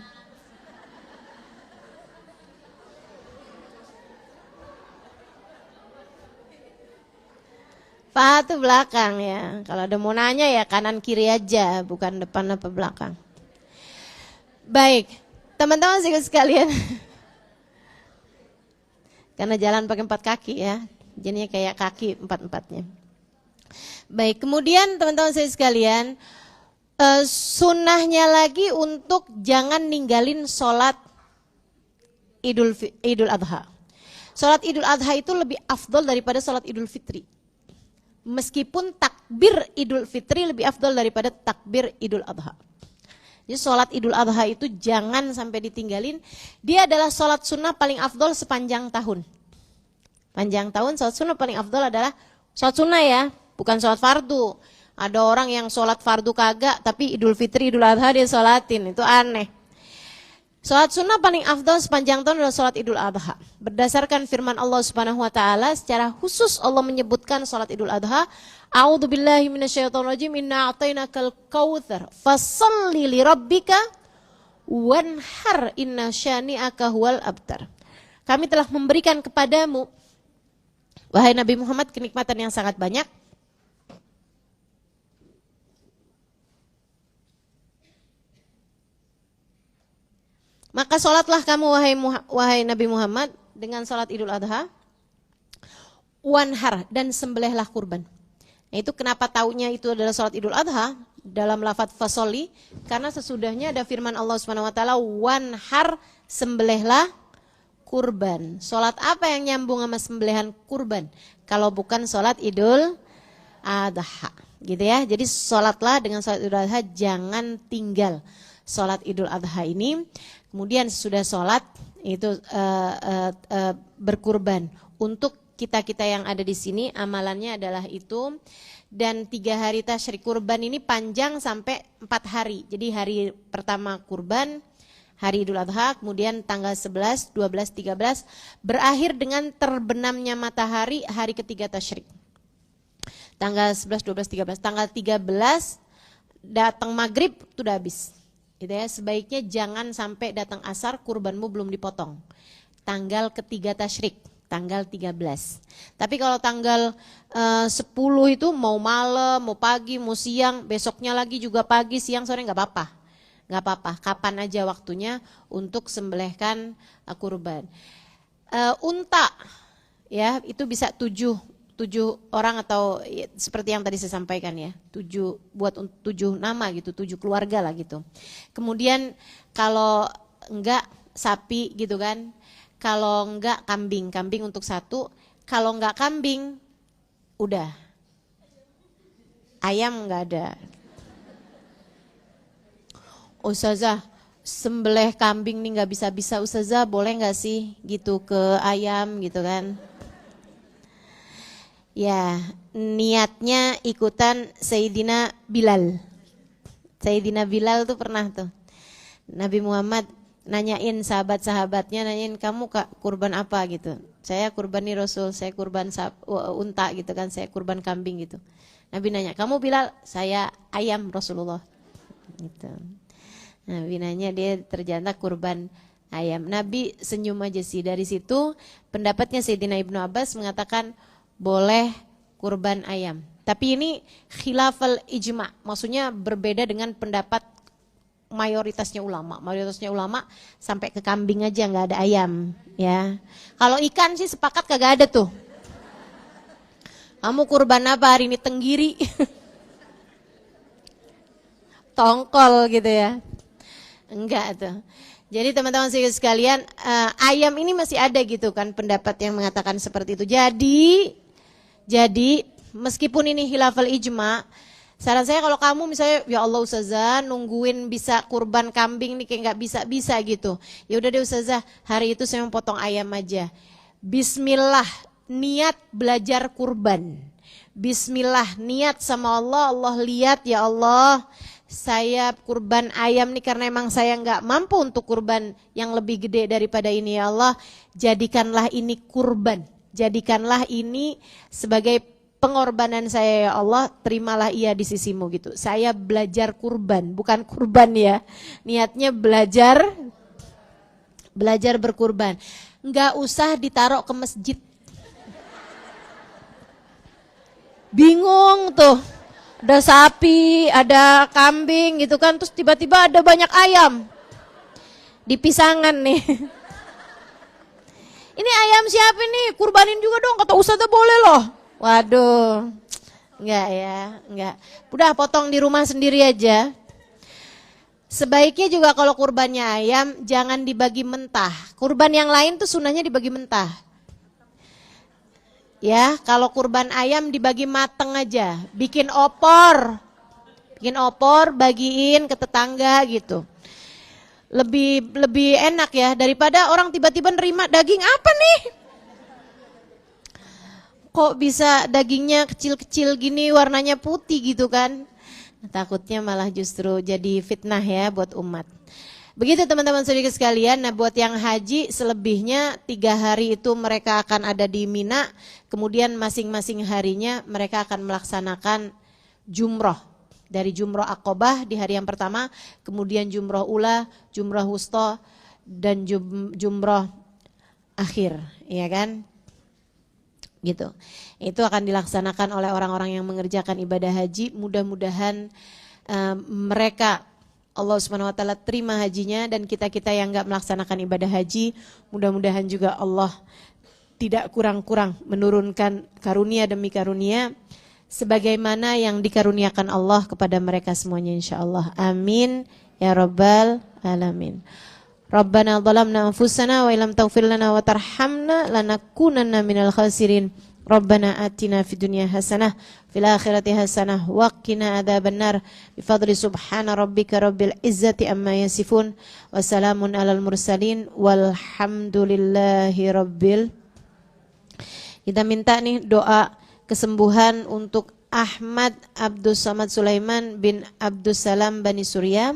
Paha tuh belakang ya. Kalau ada mau nanya ya kanan kiri aja, bukan depan apa belakang. Baik, teman-teman sekalian. Karena jalan pakai 4 kaki ya, jadinya kayak kaki 4-4-nya. Baik, kemudian teman-teman sekalian, sunnahnya lagi untuk jangan ninggalin sholat Idul Adha. Sholat Idul Adha itu lebih afdol daripada sholat Idul Fitri. Meskipun takbir Idul Fitri lebih afdol daripada takbir Idul Adha. Jadi sholat Idul Adha itu jangan sampai ditinggalin. Dia adalah sholat sunnah paling afdol sepanjang tahun. Panjang tahun sholat sunnah paling afdol adalah sholat sunnah ya, bukan sholat fardu. Ada orang yang sholat fardu kagak, tapi Idul Fitri, Idul Adha dia sholatin, itu aneh. Sholat sunnah paling afdal sepanjang tahun adalah sholat Idul Adha. Berdasarkan firman Allah Subhanahu wa taala, secara khusus Allah menyebutkan sholat Idul Adha, A'udzubillahi minasyaitonirrajim, inna a'tainakal kautsar fasholli lirabbika wanhar inna syani'aka huwal abtar. Kami telah memberikan kepadamu, wahai Nabi Muhammad, kenikmatan yang sangat banyak. Maka sholatlah kamu wahai Nabi Muhammad dengan sholat Idul Adha, wanhar, dan sembelihlah kurban. Nah, itu kenapa taunya itu adalah sholat Idul Adha dalam lafadz fasoli, karena sesudahnya ada firman Allah Subhanahu wa taala, wanhar, sembelihlah kurban. Sholat apa yang nyambung sama sembelihan kurban kalau bukan sholat Idul Adha, gitu ya. Jadi sholatlah dengan sholat Idul Adha, jangan tinggal sholat Idul Adha ini. Kemudian sesudah sholat itu berkurban untuk kita yang ada di sini amalannya adalah itu. Dan 3 hari tasyrik kurban ini panjang sampai 4 hari. Jadi hari pertama kurban, hari Idul Adha, kemudian tanggal 11, 12, 13 berakhir dengan terbenamnya matahari hari ketiga tasyrik. Tanggal 11, 12, 13, tanggal 13 datang maghrib itu udah habis. Gitu ya, sebaiknya jangan sampai datang asar kurbanmu belum dipotong. Tanggal ketiga tasyrik, tanggal 13. Tapi kalau tanggal 10 itu mau malam, mau pagi, mau siang, besoknya lagi juga pagi, siang, sore nggak apa-apa. Nggak apa-apa, kapan aja waktunya untuk sembelihkan kurban. Unta ya itu bisa 7 orang atau ya, seperti yang tadi saya sampaikan ya, 7 buat 7 nama gitu, 7 keluarga lah gitu. Kemudian kalau enggak sapi gitu kan, kalau enggak kambing untuk 1, kalau enggak kambing udah ayam enggak ada. Ustazah, sembelih kambing nih nggak bisa-bisa, Ustazah boleh nggak sih gitu ke ayam gitu kan? Ya, niatnya ikutan Sayyidina Bilal. Sayyidina Bilal tuh pernah tuh Nabi Muhammad nanyain sahabat-sahabatnya, nanyain kamu kurban apa gitu. Saya kurban nih Rasul, saya kurban unta gitu kan, saya kurban kambing gitu. Nabi nanya, kamu Bilal? Saya ayam Rasulullah. Gitu. Nabi nanya, dia ternyata kurban ayam. Nabi senyum aja sih. Dari situ pendapatnya Sayyidina Ibnu Abbas mengatakan boleh kurban ayam. Tapi ini khilafal ijma, maksudnya berbeda dengan pendapat mayoritasnya ulama. Mayoritasnya ulama sampai ke kambing aja nggak ada ayam, ya. Kalau ikan sih sepakat kagak ada tuh. Kamu kurban apa hari ini? Tenggiri, tongkol gitu ya. Enggak tuh. Jadi teman-teman sekalian, ayam ini masih ada gitu kan pendapat yang mengatakan seperti itu. Jadi meskipun ini khilafal ijma, saran saya kalau kamu misalnya ya Allah Ustazah nungguin bisa kurban kambing nih kayak nggak bisa gitu. Ya udah deh Ustazah, hari itu saya mau potong ayam aja. Bismillah, niat belajar kurban. Bismillah, niat sama Allah, Allah lihat ya Allah, saya kurban ayam nih karena emang saya nggak mampu untuk kurban yang lebih gede daripada ini ya Allah. Jadikanlah ini kurban, jadikanlah ini sebagai pengorbanan saya ya Allah, terimalah ia di sisimu gitu. Saya belajar kurban, bukan kurban ya, niatnya belajar berkurban. Nggak usah ditaruh ke masjid. Bingung tuh, ada sapi, ada kambing gitu kan, terus tiba-tiba ada banyak ayam di pisangan nih. Ini ayam siapa nih? Kurbanin juga dong, kata Ustazah boleh loh. Waduh, enggak ya, enggak. Udah potong di rumah sendiri aja. Sebaiknya juga kalau kurbannya ayam jangan dibagi mentah. Kurban yang lain tuh sunahnya dibagi mentah. Ya, kalau kurban ayam dibagi mateng aja. Bikin opor, bagiin ke tetangga gitu. Lebih enak ya daripada orang tiba-tiba nerima daging apa nih? Kok bisa dagingnya kecil-kecil gini, warnanya putih gitu kan? Takutnya malah justru jadi fitnah ya buat umat. Begitu teman-teman saudara sekalian. Nah buat yang haji selebihnya 3 hari itu mereka akan ada di Mina. Kemudian masing-masing harinya mereka akan melaksanakan jumroh. Dari jumroh Aqobah di hari yang pertama, kemudian jumroh ula, jumroh wusta, dan jumroh akhir, ya kan? Gitu. Itu akan dilaksanakan oleh orang-orang yang mengerjakan ibadah haji. Mudah-mudahan mereka Allah Subhanahu wa taala terima hajinya, dan kita-kita yang enggak melaksanakan ibadah haji, mudah-mudahan juga Allah tidak kurang-kurang menurunkan karunia demi karunia sebagaimana yang dikaruniakan Allah kepada mereka semuanya insyaallah. Amin ya rabbal alamin. Rabbana dhalamna anfusana wa illam taghfir lana wa tarhamna lanakunanna minal khasirin. Rabbana atina fid dunya hasanah fil akhirati hasanah wa qina adzabannar. Bifadli subhana rabbika rabbil izzati amma yasifun wa salamun alal mursalin walhamdulillahi rabbil Kita minta nih doa kesembuhan untuk Ahmad Abdus Samad Sulaiman bin Abdus Salam Bani Surya.